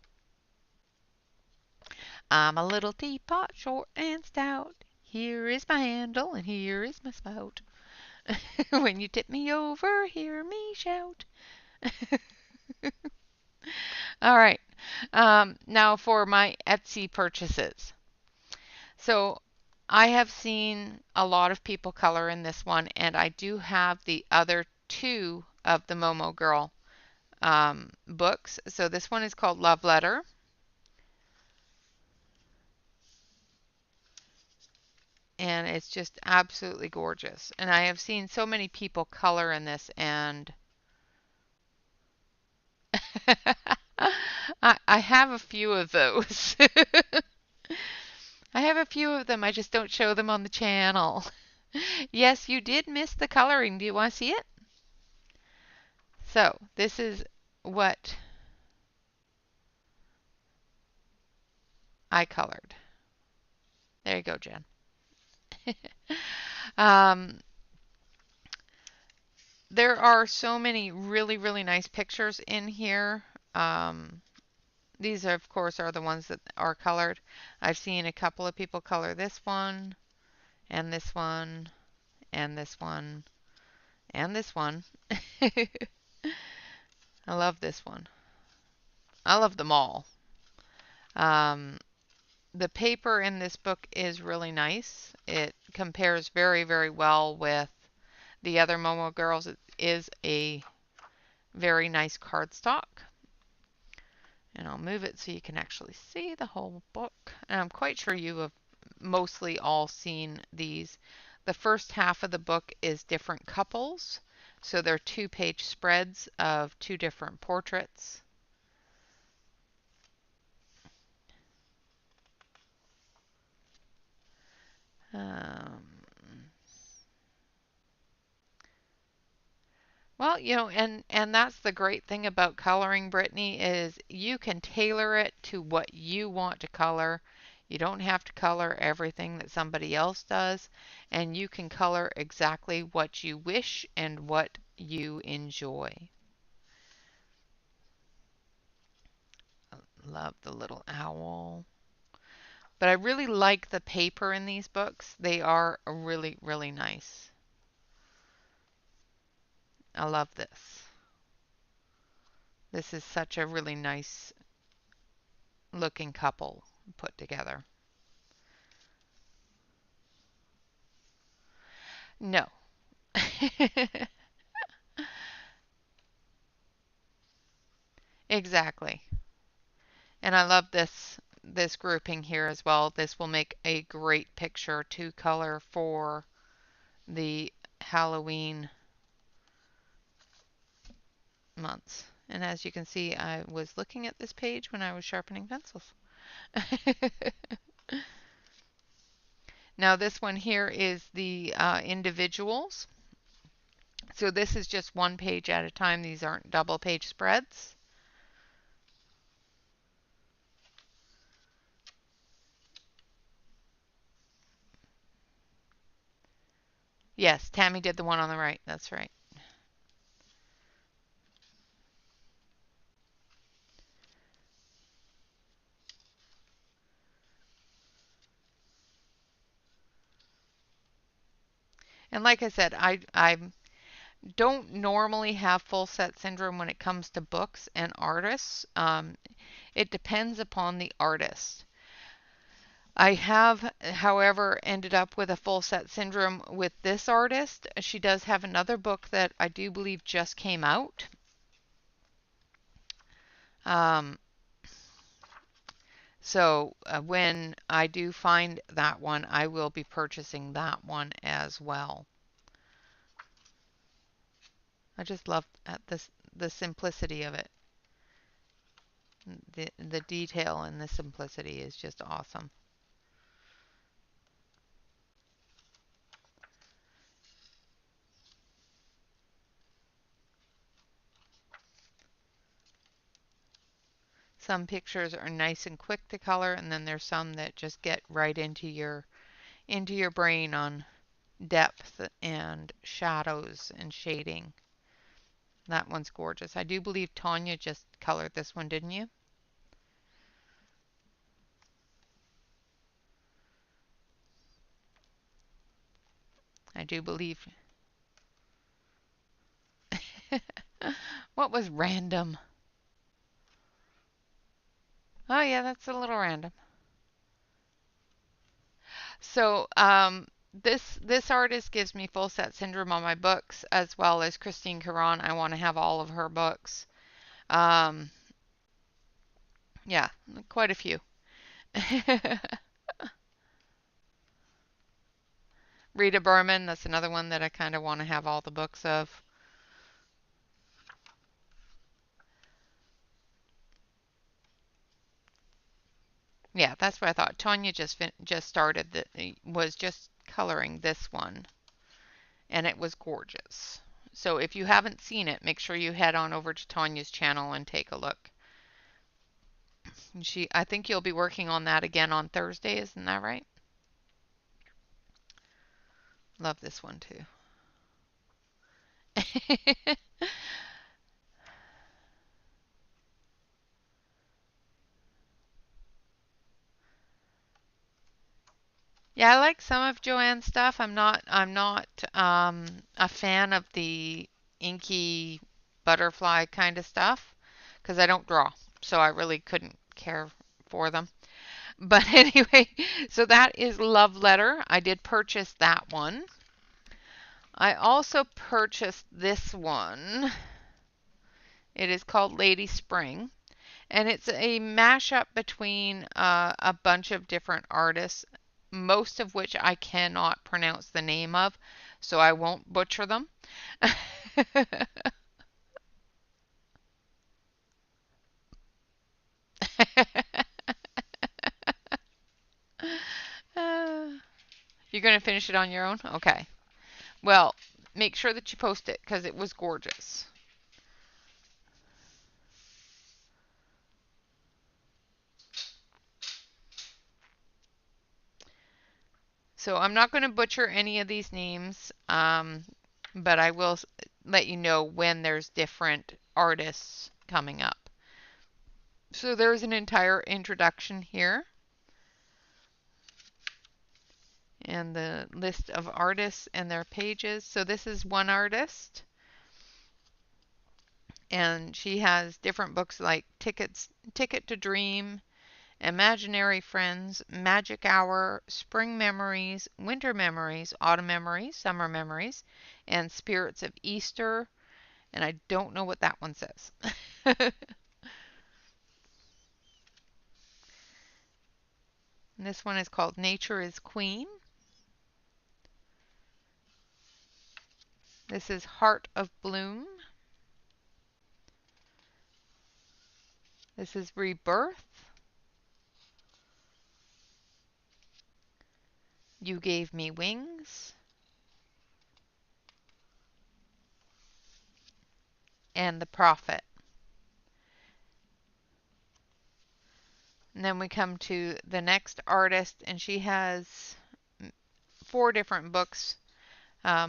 I'm a little teapot, short and stout. Here is my handle and here is my spout. When you tip me over, hear me shout. All right. Now for my Etsy purchases. So I have seen a lot of people color in this one, and I do have the other two of the Momo Girl books. So this one is called Love Letter. And it's just absolutely gorgeous. And I have seen so many people color in this, and I have a few of those. I have a few of them. I just don't show them on the channel. Yes, you did miss the coloring. Do you want to see it? So this is what I colored. There you go, Jen. um, there are so many really, really nice pictures in here. These, of course, are the ones that are colored. I've seen a couple of people color this one, and this one, and this one, and this one. I love this one. I love them all. Um, the paper in this book is really nice. It compares very, very well with the other Momo Girls. It is a very nice cardstock. And I'll move it so you can actually see the whole book. And I'm quite sure you have mostly all seen these. The first half of the book is different couples. So they're 2-page spreads of 2 different portraits. Um, Well, and that's the great thing about coloring, Brittany, is you can tailor it to what you want to color. You don't have to color everything that somebody else does, and you can color exactly what you wish and what you enjoy. Love the little owl. But I really like the paper in these books. They are really, really nice. I love this. This is such a really nice looking couple put together. No. Exactly. And I love this grouping here as well. This will make a great picture to color for the Halloween months. And as you can see, I was looking at this page when I was sharpening pencils. Now this one here is the individuals. So this is just one page at a time. These aren't double page spreads. Yes, Tammy did the one on the right. That's right. And like I said, I don't normally have full set syndrome when it comes to books and artists. It depends upon the artist. I have, however, ended up with a full set syndrome with this artist. She does have another book that I do believe just came out. Um, So when I do find that one, I will be purchasing that one as well. I just love the simplicity of it. The detail and the simplicity is just awesome. Some pictures are nice and quick to color, and then there's some that just get right into your brain on depth and shadows and shading. That one's gorgeous. I do believe Tanya just colored this one, didn't you? I do believe. What was random? Oh yeah, that's a little random. So this artist gives me full set syndrome on my books, as well as Christine Karron. I want to have all of her books. Um, yeah, quite a few. Rita Berman, that's another one that I kind of want to have all the books of. Yeah, that's what I thought. Tanya just started was just coloring this one, and it was gorgeous. So if you haven't seen it, make sure you head on over to Tanya's channel and take a look. I think you'll be working on that again on Thursday, isn't that right? Love this one too. Yeah, I like some of Joanne's stuff. I'm not a fan of the inky butterfly kind of stuff because I don't draw. So I really couldn't care for them. But anyway, so that is Love Letter. I did purchase that one. I also purchased this one. It is called Lady Spring. And it's a mashup between a bunch of different artists, most of which I cannot pronounce the name of, so I won't butcher them. You're going to finish it on your own? Okay. Well, make sure that you post it because it was gorgeous. So I'm not going to butcher any of these names, but I will let you know when there's different artists coming up. So there's an entire introduction here and the list of artists and their pages. So this is one artist, and she has different books like Ticket to Dream, Imaginary Friends, Magic Hour, Spring Memories, Winter Memories, Autumn Memories, Summer Memories, and Spirits of Easter. And I don't know what that one says. This one is called Nature is Queen. This is Heart of Bloom. This is Rebirth. You Gave Me Wings. And The Prophet. And then we come to the next artist, and she has 4 different books,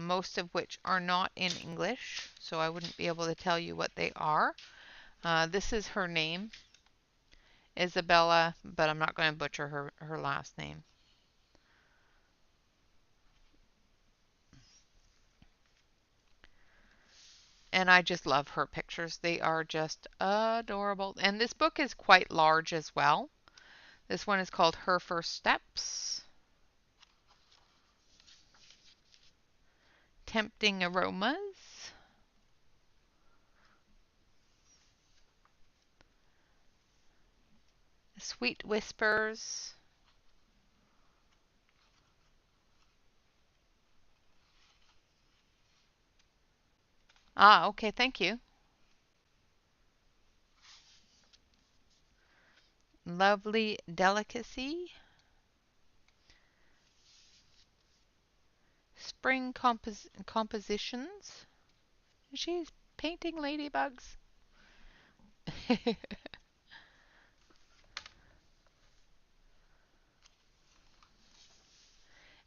most of which are not in English, so I wouldn't be able to tell you what they are. This is her name, Isabella, but I'm not going to butcher her last name. And I just love her pictures. They are just adorable. And this book is quite large as well. This one is called Her First Steps. Tempting Aromas. Sweet Whispers. Ah, okay, thank you. Lovely Delicacy. Spring Compositions. She's painting ladybugs.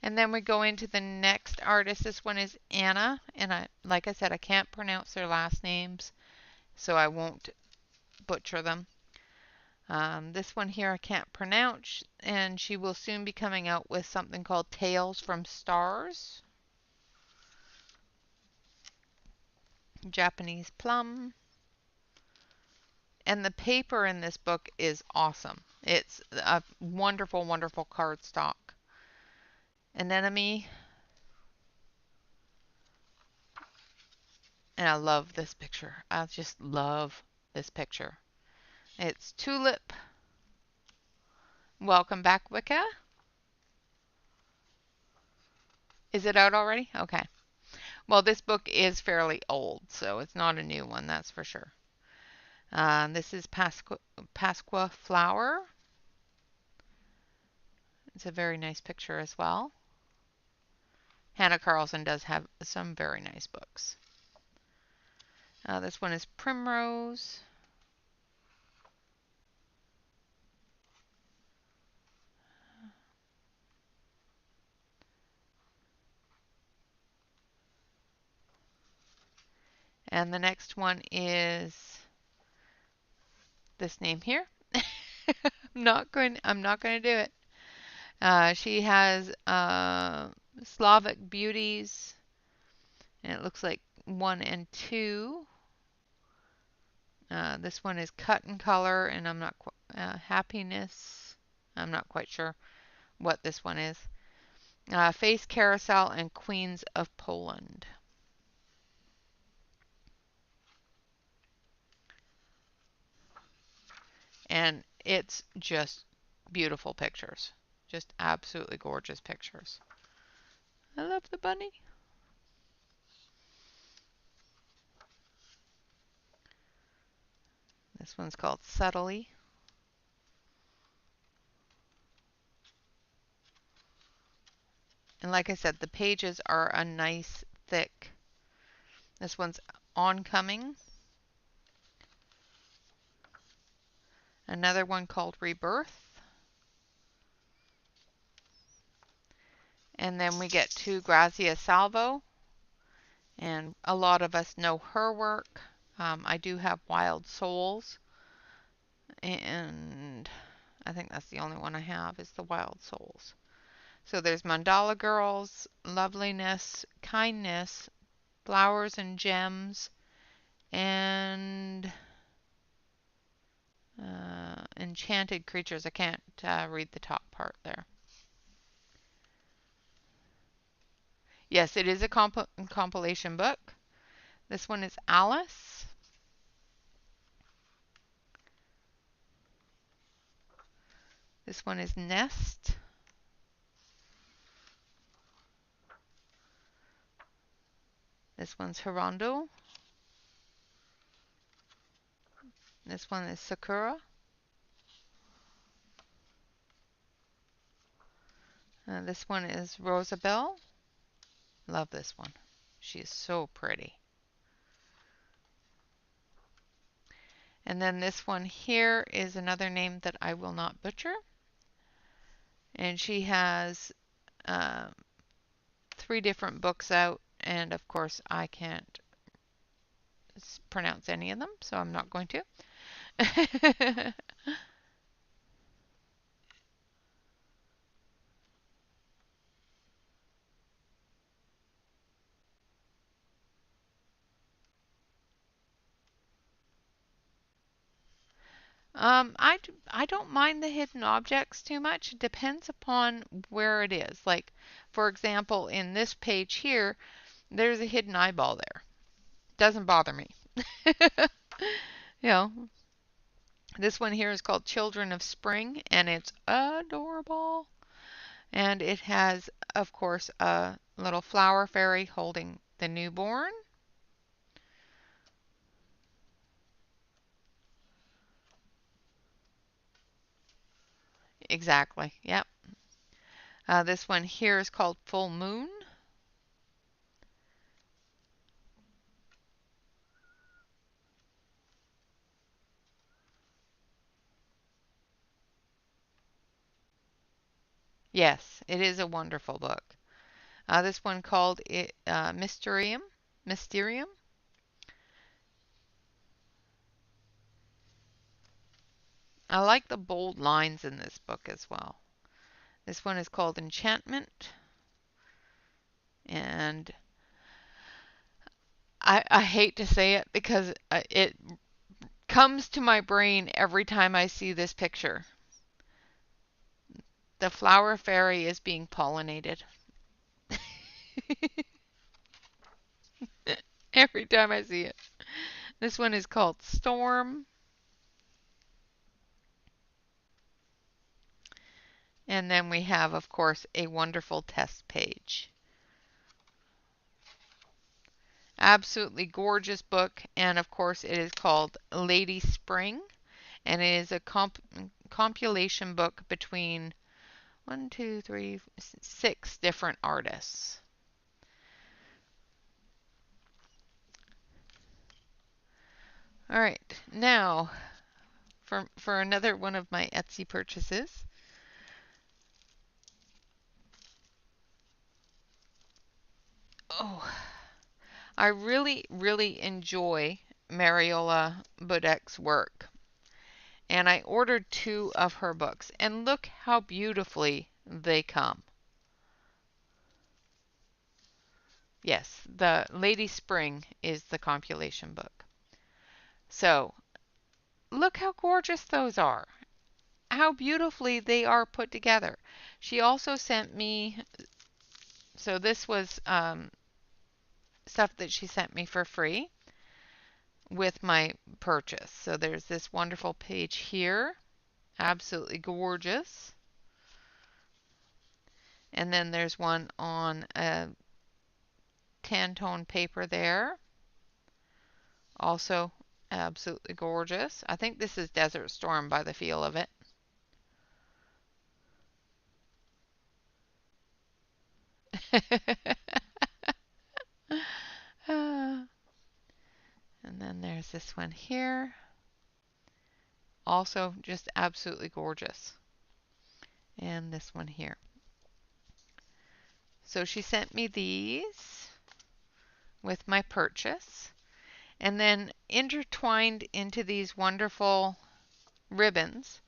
And then we go into the next artist. This one is Anna, and like I said, I can't pronounce their last names, so I won't butcher them. This one here I can't pronounce, and she will soon be coming out with something called Tales from Stars. Japanese Plum. And the paper in this book is awesome. It's a wonderful, wonderful cardstock. Anemone. And I love this picture. I just love this picture. It's Tulip. Welcome back, Wicca. Is it out already? Okay. Well, this book is fairly old, so it's not a new one, that's for sure. This is Pasqua Flower. It's a very nice picture as well. Hannah Carlson does have some very nice books. This one is Primrose. And the next one is this name here. I'm not going to do it. She has Slavic Beauties, and it looks like 1 and 2. This one is Cut and Color, and I'm not Happiness. I'm not quite sure what this one is. Face Carousel and Queens of Poland. And it's just beautiful pictures. Just absolutely gorgeous pictures. I love the bunny. This one's called Subtly. And like I said, the pages are a nice thick. This one's Oncoming. Another one called Rebirth. And then we get to Grazia Salvo. And a lot of us know her work. I do have Wild Souls. And I think that's the only one I have is the Wild Souls. So there's Mandala Girls, Loveliness, Kindness, Flowers and Gems, and Enchanted Creatures. I can't read the top part there. Yes, it is a compilation book. This one is Alice. This one is Nest. This one's Hirondo. This one is Sakura. This one is Rosabelle. Love this one. She is so pretty. And then this one here is another name that I will not butcher. And she has 3 different books out. And of course, I can't pronounce any of them, so I'm not going to. I don't mind the hidden objects too much. It depends upon where it is. Like, for example, in this page here, there's a hidden eyeball there. Doesn't bother me. You know, This one here is called Children of Spring, and it's adorable. And it has, of course, a little flower fairy holding the newborn. Exactly, yep. This one here is called Full Moon. Yes, it is a wonderful book. This one called Mysterium. Mysterium. I like the bold lines in this book as well. This one is called Enchantment. And I hate to say it because it comes to my brain every time I see this picture. The flower fairy is being pollinated. Every time I see it. This one is called Storm. And then we have, of course, a wonderful test page. Absolutely gorgeous book. And of course, it is called Lady Spring. And it is a compilation book between 6 different artists. All right, now for another one of my Etsy purchases. Oh, I really, really enjoy Mariola Budek's work. And I ordered 2 of her books. And look how beautifully they come. Yes, the Lady Spring is the compilation book. So, look how gorgeous those are. How beautifully they are put together. She also sent me, so this was stuff that she sent me for free with my purchase. So there's this wonderful page here, absolutely gorgeous. And then there's one on a Tantone paper there, also absolutely gorgeous. I think this is Desert Storm by the feel of it. And then there's this one here, also just absolutely gorgeous. And this one here. So she sent me these with my purchase. And then intertwined into these wonderful ribbons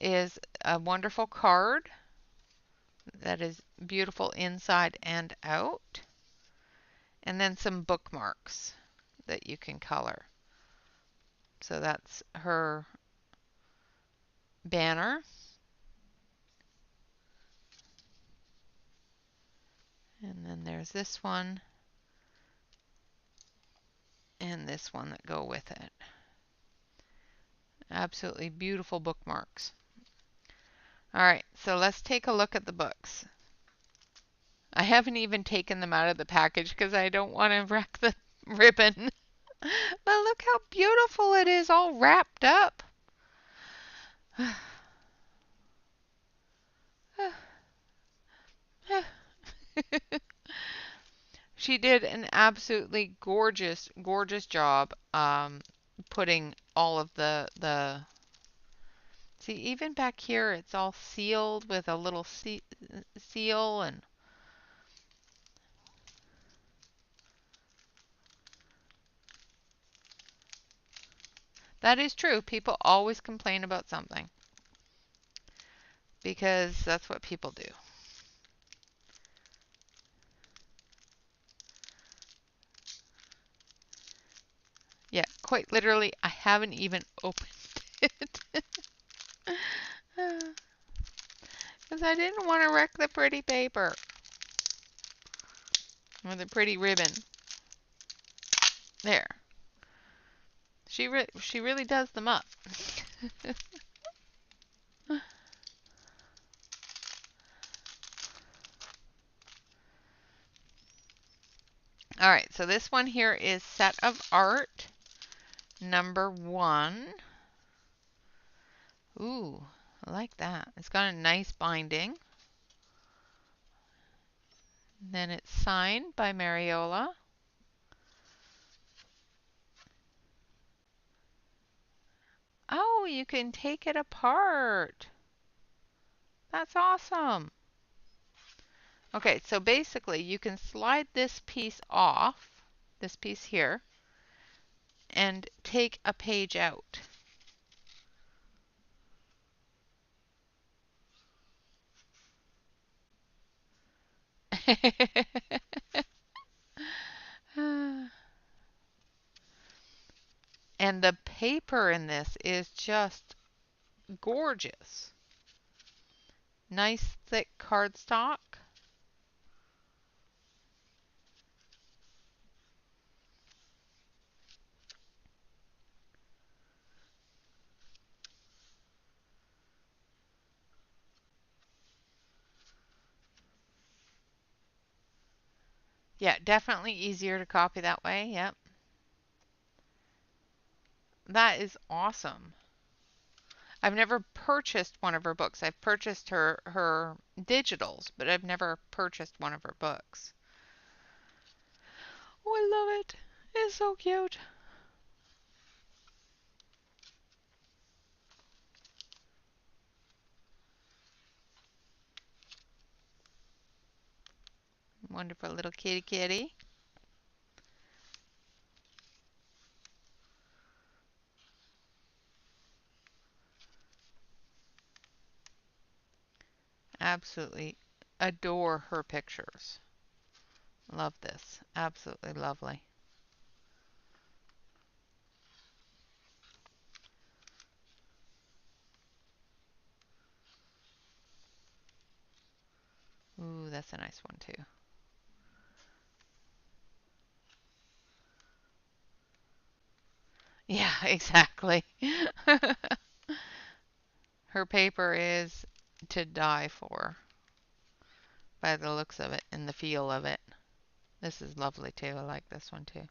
is a wonderful card that is beautiful inside and out. And then some bookmarks that you can color. So that's her banner. And then there's this one and this one that go with it. Absolutely beautiful bookmarks. All right, so let's take a look at the books. I haven't even taken them out of the package because I don't want to wreck the ribbon. But look how beautiful it is, all wrapped up. She did an absolutely gorgeous, gorgeous job putting all of the see, even back here it's all sealed with a little seal, and that is true. People always complain about something because that's what people do. Yeah, quite literally, I haven't even opened it. Because I didn't want to wreck the pretty paper or the pretty ribbon. There. She really does them up. All right, so this one here is Set of Art number 1. Ooh, I like that. It's got a nice binding. Then it's signed by Mariola. Oh, you can take it apart. That's awesome. Okay, so basically you can slide this piece off, this piece here, and take a page out. And the paper in this is just gorgeous. Nice thick cardstock. Yeah, definitely easier to copy that way. Yep. That is awesome. I've never purchased one of her books. I've purchased her digitals, but I've never purchased one of her books. Oh, I love it. It's so cute. Wonderful little kitty kitty. Absolutely adore her pictures. Love this. Absolutely lovely. Ooh, that's a nice one too. Yeah, exactly. Her paper is to die for by the looks of it and the feel of it. This is lovely too. I like this one too.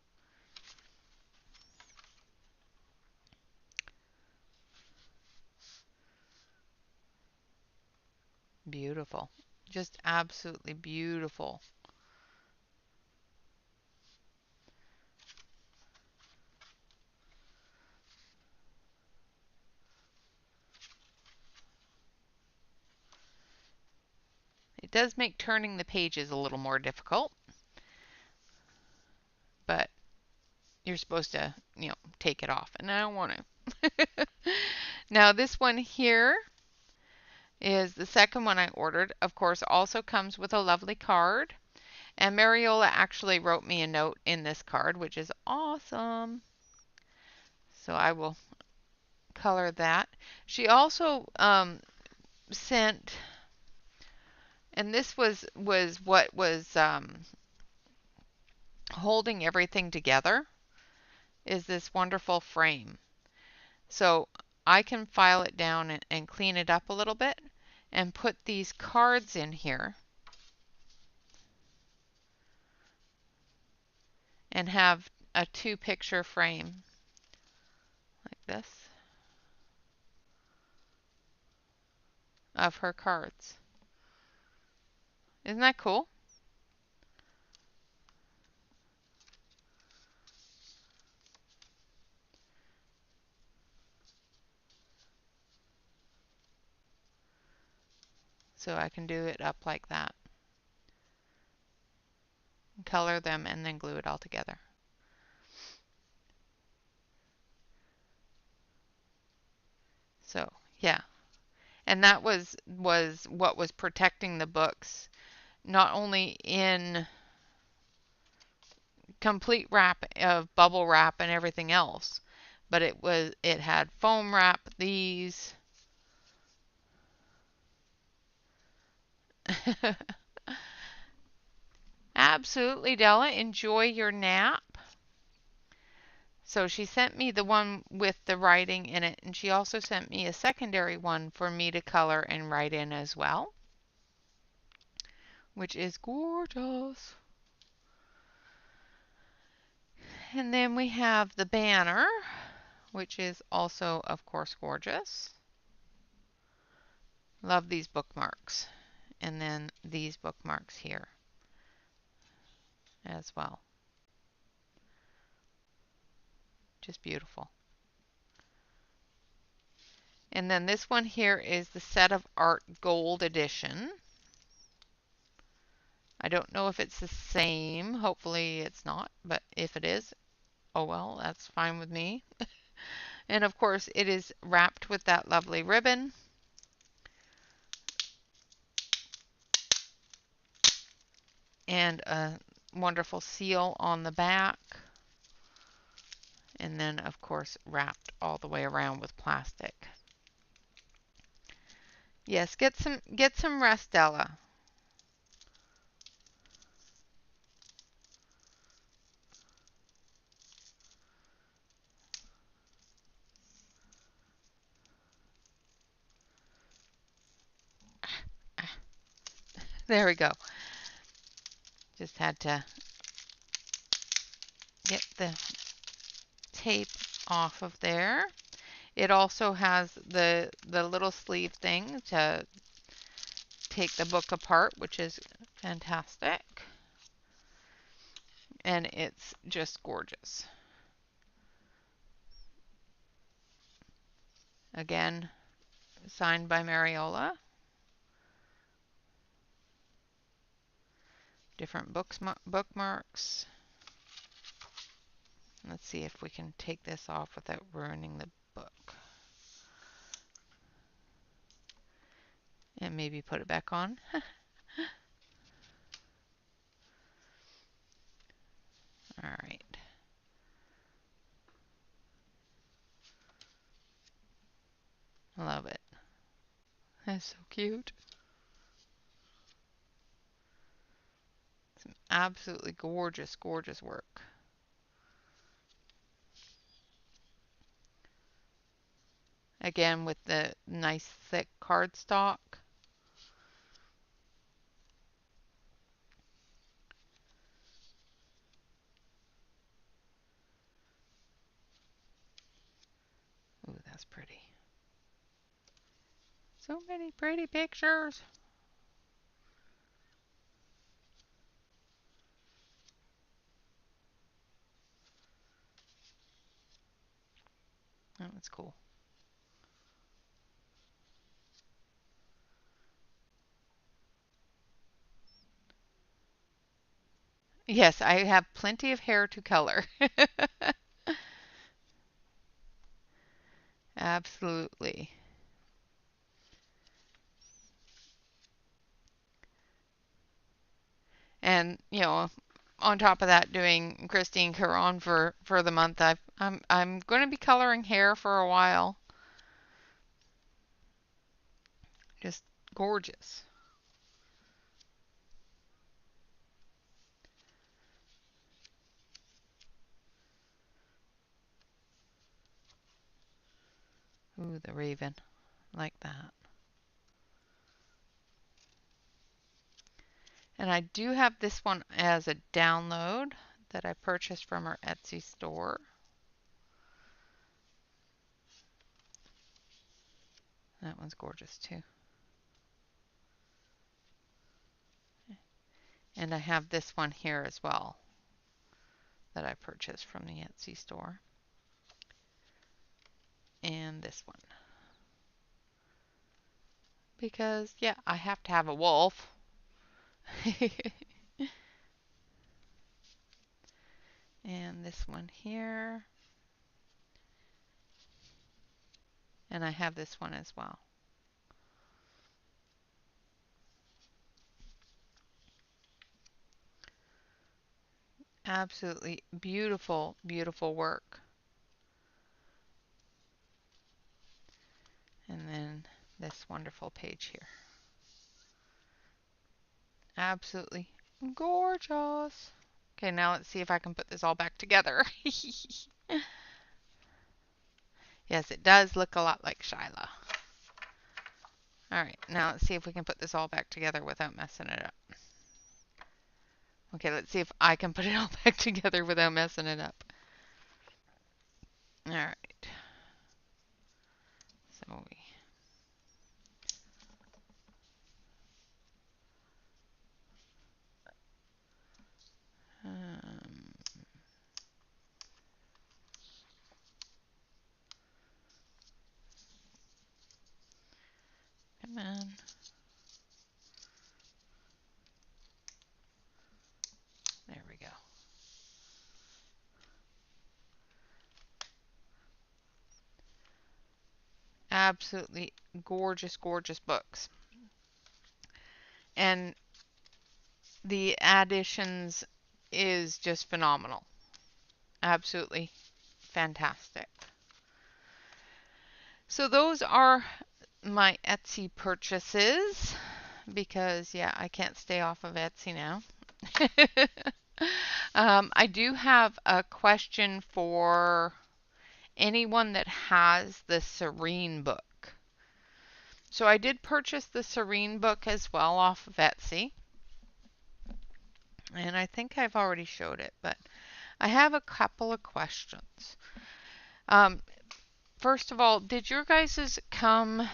Beautiful. Just absolutely beautiful. It does make turning the pages a little more difficult, but you're supposed to, take it off, and I don't want to. Now this one here is the second one I ordered. Of course, also comes with a lovely card. And Mariola actually wrote me a note in this card, which is awesome. So I will color that. She also sent, and this was what was holding everything together, is this wonderful frame. So I can file it down and clean it up a little bit and put these cards in here and have a 2-picture frame like this of her cards. Isn't that cool? So I can do it up like that. Color them and then glue it all together. So, yeah. And that was what was protecting the books, not only in complete wrap of bubble wrap and everything else, but it had foam wrap these. Absolutely, Della. Enjoy your nap. So she sent me the one with the writing in it, and she also sent me a secondary one for me to color and write in as well, which is gorgeous. And then we have the banner, which is also, of course, gorgeous. Love these bookmarks. And then these bookmarks here as well. Just beautiful. And then this one here is the Set of Art Gold Edition. I don't know if it's the same. Hopefully it's not, but if it is, oh well, that's fine with me. And of course it is wrapped with that lovely ribbon. And a wonderful seal on the back. And then of course wrapped all the way around with plastic. Yes, get some rest, Ella. There we go. Just had to get the tape off of there. It also has the little sleeve thing to take the book apart, which is fantastic. And it's just gorgeous. Again, signed by Mariola. Different bookmarks. Let's see if we can take this off without ruining the book. And maybe put it back on. All right. I love it. That's so cute. Some absolutely gorgeous, gorgeous work. Again, with the nice thick cardstock. Ooh, that's pretty. So many pretty pictures. Oh, that's cool. Yes, I have plenty of hair to color. Absolutely. And, on top of that, doing Christine Karron for the month, I'm going to be coloring hair for a while. Just gorgeous. Ooh, the raven. Like that. And I do have this one as a download that I purchased from our Etsy store. That one's gorgeous too. And I have this one here as well that I purchased from the Etsy store. And this one. Because, yeah, I have to have a wolf. And this one here. And I have this one as well. Absolutely beautiful, beautiful work. And then this wonderful page here. Absolutely gorgeous. Okay, now let's see if I can put this all back together. Yes, it does look a lot like Shyla. All right, now let's see if we can put this all back together without messing it up. Okay, let's see if I can put it all back together without messing it up. All right. So we um, come on. There we go. Absolutely gorgeous, gorgeous books. And the additions is just phenomenal. Absolutely fantastic. So those are my Etsy purchases because, yeah, I can't stay off of Etsy now. I do have a question for anyone that has the Serene book. So I did purchase the Serene book as well off of Etsy. And I think I've already showed it, but I have a couple of questions. First of all, did your guys's come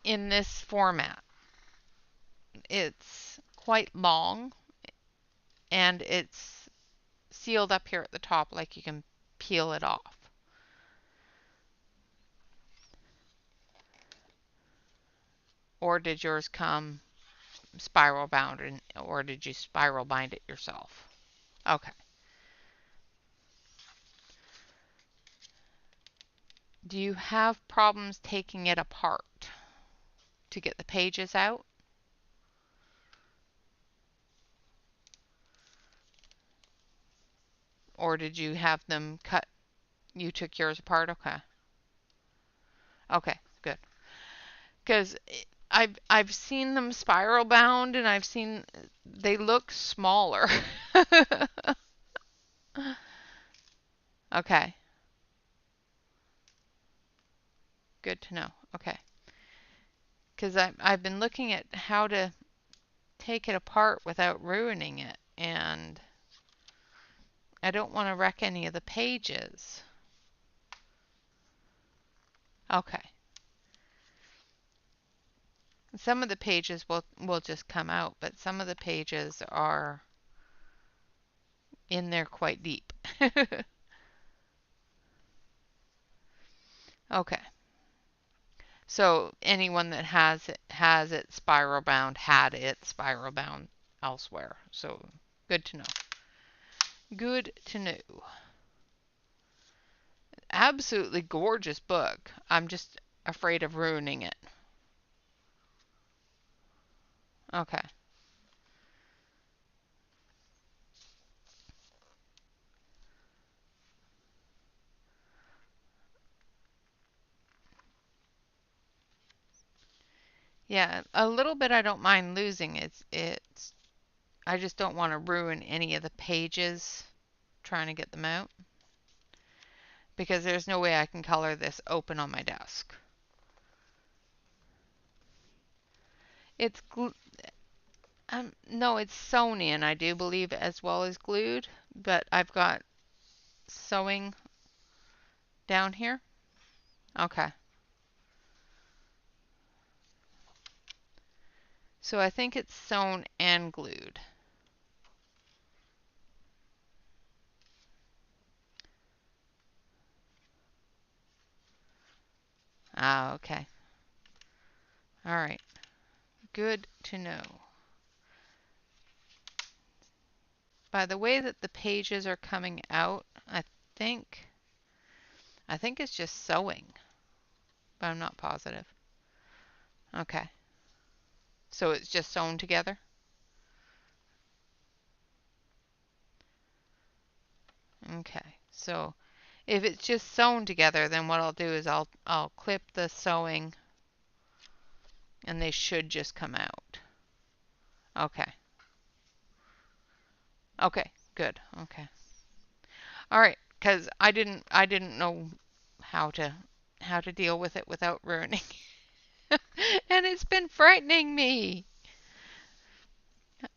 in this format? It's quite long and it's sealed up here at the top like you can peel it off. Or did yours come spiral bound or did you spiral bind it yourself? Okay. Do you have problems taking it apart to get the pages out? Or did you have them cut? You took yours apart? Okay. Okay, good. Because I've seen them spiral bound and I've seen they look smaller. Okay. Good to know. Okay. Because I've been looking at how to take it apart without ruining it, and I don't want to wreck any of the pages. Okay. Some of the pages will just come out, but some of the pages are in there quite deep. Okay. So anyone that has it spiral bound had it spiral bound elsewhere. So good to know. Good to know. Absolutely gorgeous book. I'm just afraid of ruining it. Okay. Yeah, a little bit I don't mind losing. It's I just don't want to ruin any of the pages trying to get them out because there's no way I can color this open on my desk. It's no, it's sewn in, I do believe, as well as glued, but I've got sewing down here. Okay. So I think it's sewn and glued. Ah, okay. All right. Good to know. By the way that the pages are coming out, think I think it's just sewing, but I'm not positive. Okay. So it's just sewn together? Okay. So if it's just sewn together, then what I'll do is I'll clip the sewing and they should just come out. Okay. Okay, good. Okay. All right, cuz I didn't know how to deal with it without ruining. And it's been frightening me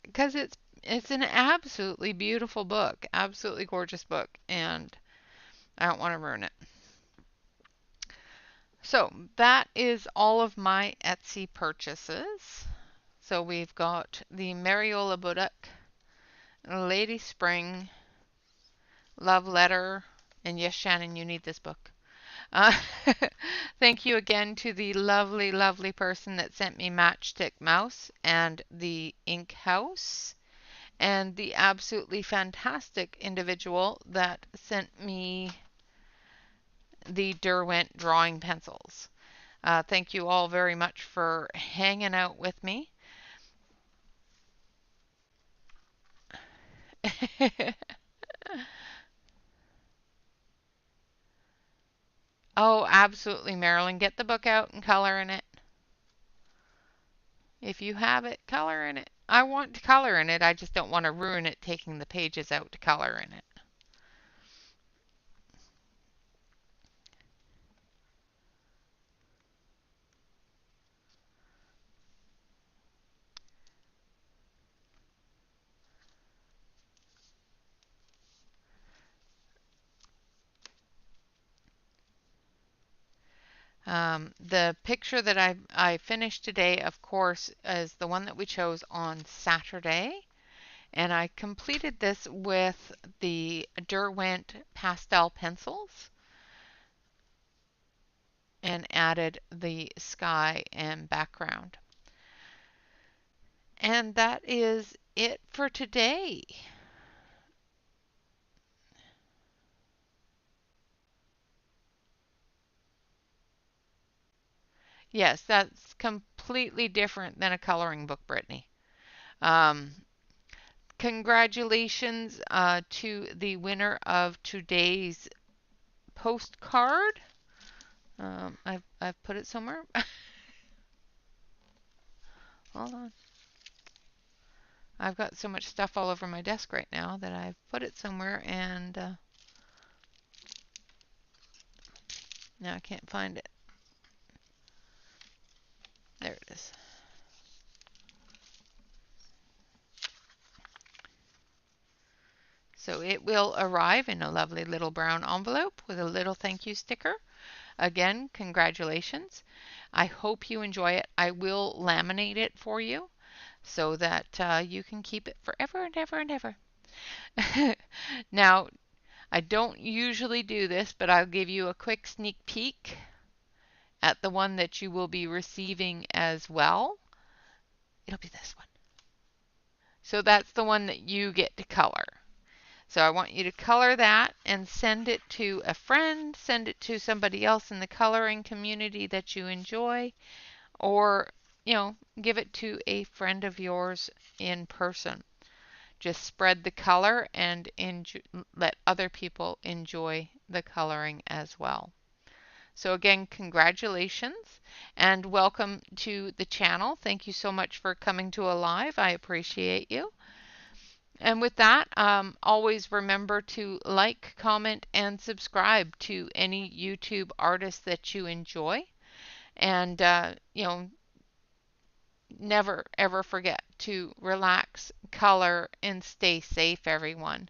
because it's an absolutely beautiful book, absolutely gorgeous book, and I don't want to ruin it. So that is all of my Etsy purchases. So we've got the Mariola Budek, Lady Spring, Love Letter, and yes, Shannon, you need this book. Uh, Thank you again to the lovely, lovely person that sent me Matchstick Mouse and the Ink House, and the absolutely fantastic individual that sent me the Derwent drawing pencils. Thank you all very much for hanging out with me. Oh, absolutely, Marilyn. Get the book out and color in it. If you have it, color in it. I want to color in it. I just don't want to ruin it taking the pages out to color in it. The picture that I finished today, of course, is the one that we chose on Saturday. And I completed this with the Derwent pastel pencils and added the sky and background. And that is it for today. Yes, that's completely different than a coloring book, Brittany. Um, Congratulations to the winner of today's postcard. I've put it somewhere. Hold on. I've got so much stuff all over my desk right now that I've put it somewhere, and now I can't find it. There it is. So it will arrive in a lovely little brown envelope with a little thank you sticker. Again, congratulations. I hope you enjoy it. I will laminate it for you so that you can keep it forever and ever and ever. Now, I don't usually do this, but I'll give you a quick sneak peek at the one that you will be receiving as well. It'll be this one. So that's the one that you get to color. So I want you to color that and send it to a friend, send it to somebody else in the coloring community that you enjoy, or, give it to a friend of yours in person. Just spread the color and let other people enjoy the coloring as well. So again, congratulations and welcome to the channel. Thank you so much for coming to a live. I appreciate you. And with that, always remember to like, comment, and subscribe to any YouTube artist that you enjoy. And, never ever forget to relax, color, and stay safe, everyone.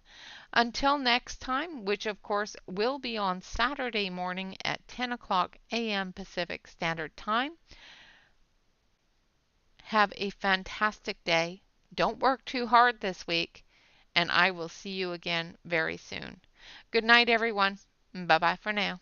Until next time, which of course will be on Saturday morning at 10 o'clock a.m. Pacific Standard Time, have a fantastic day. Don't work too hard this week, and I will see you again very soon. Good night, everyone. Bye bye for now.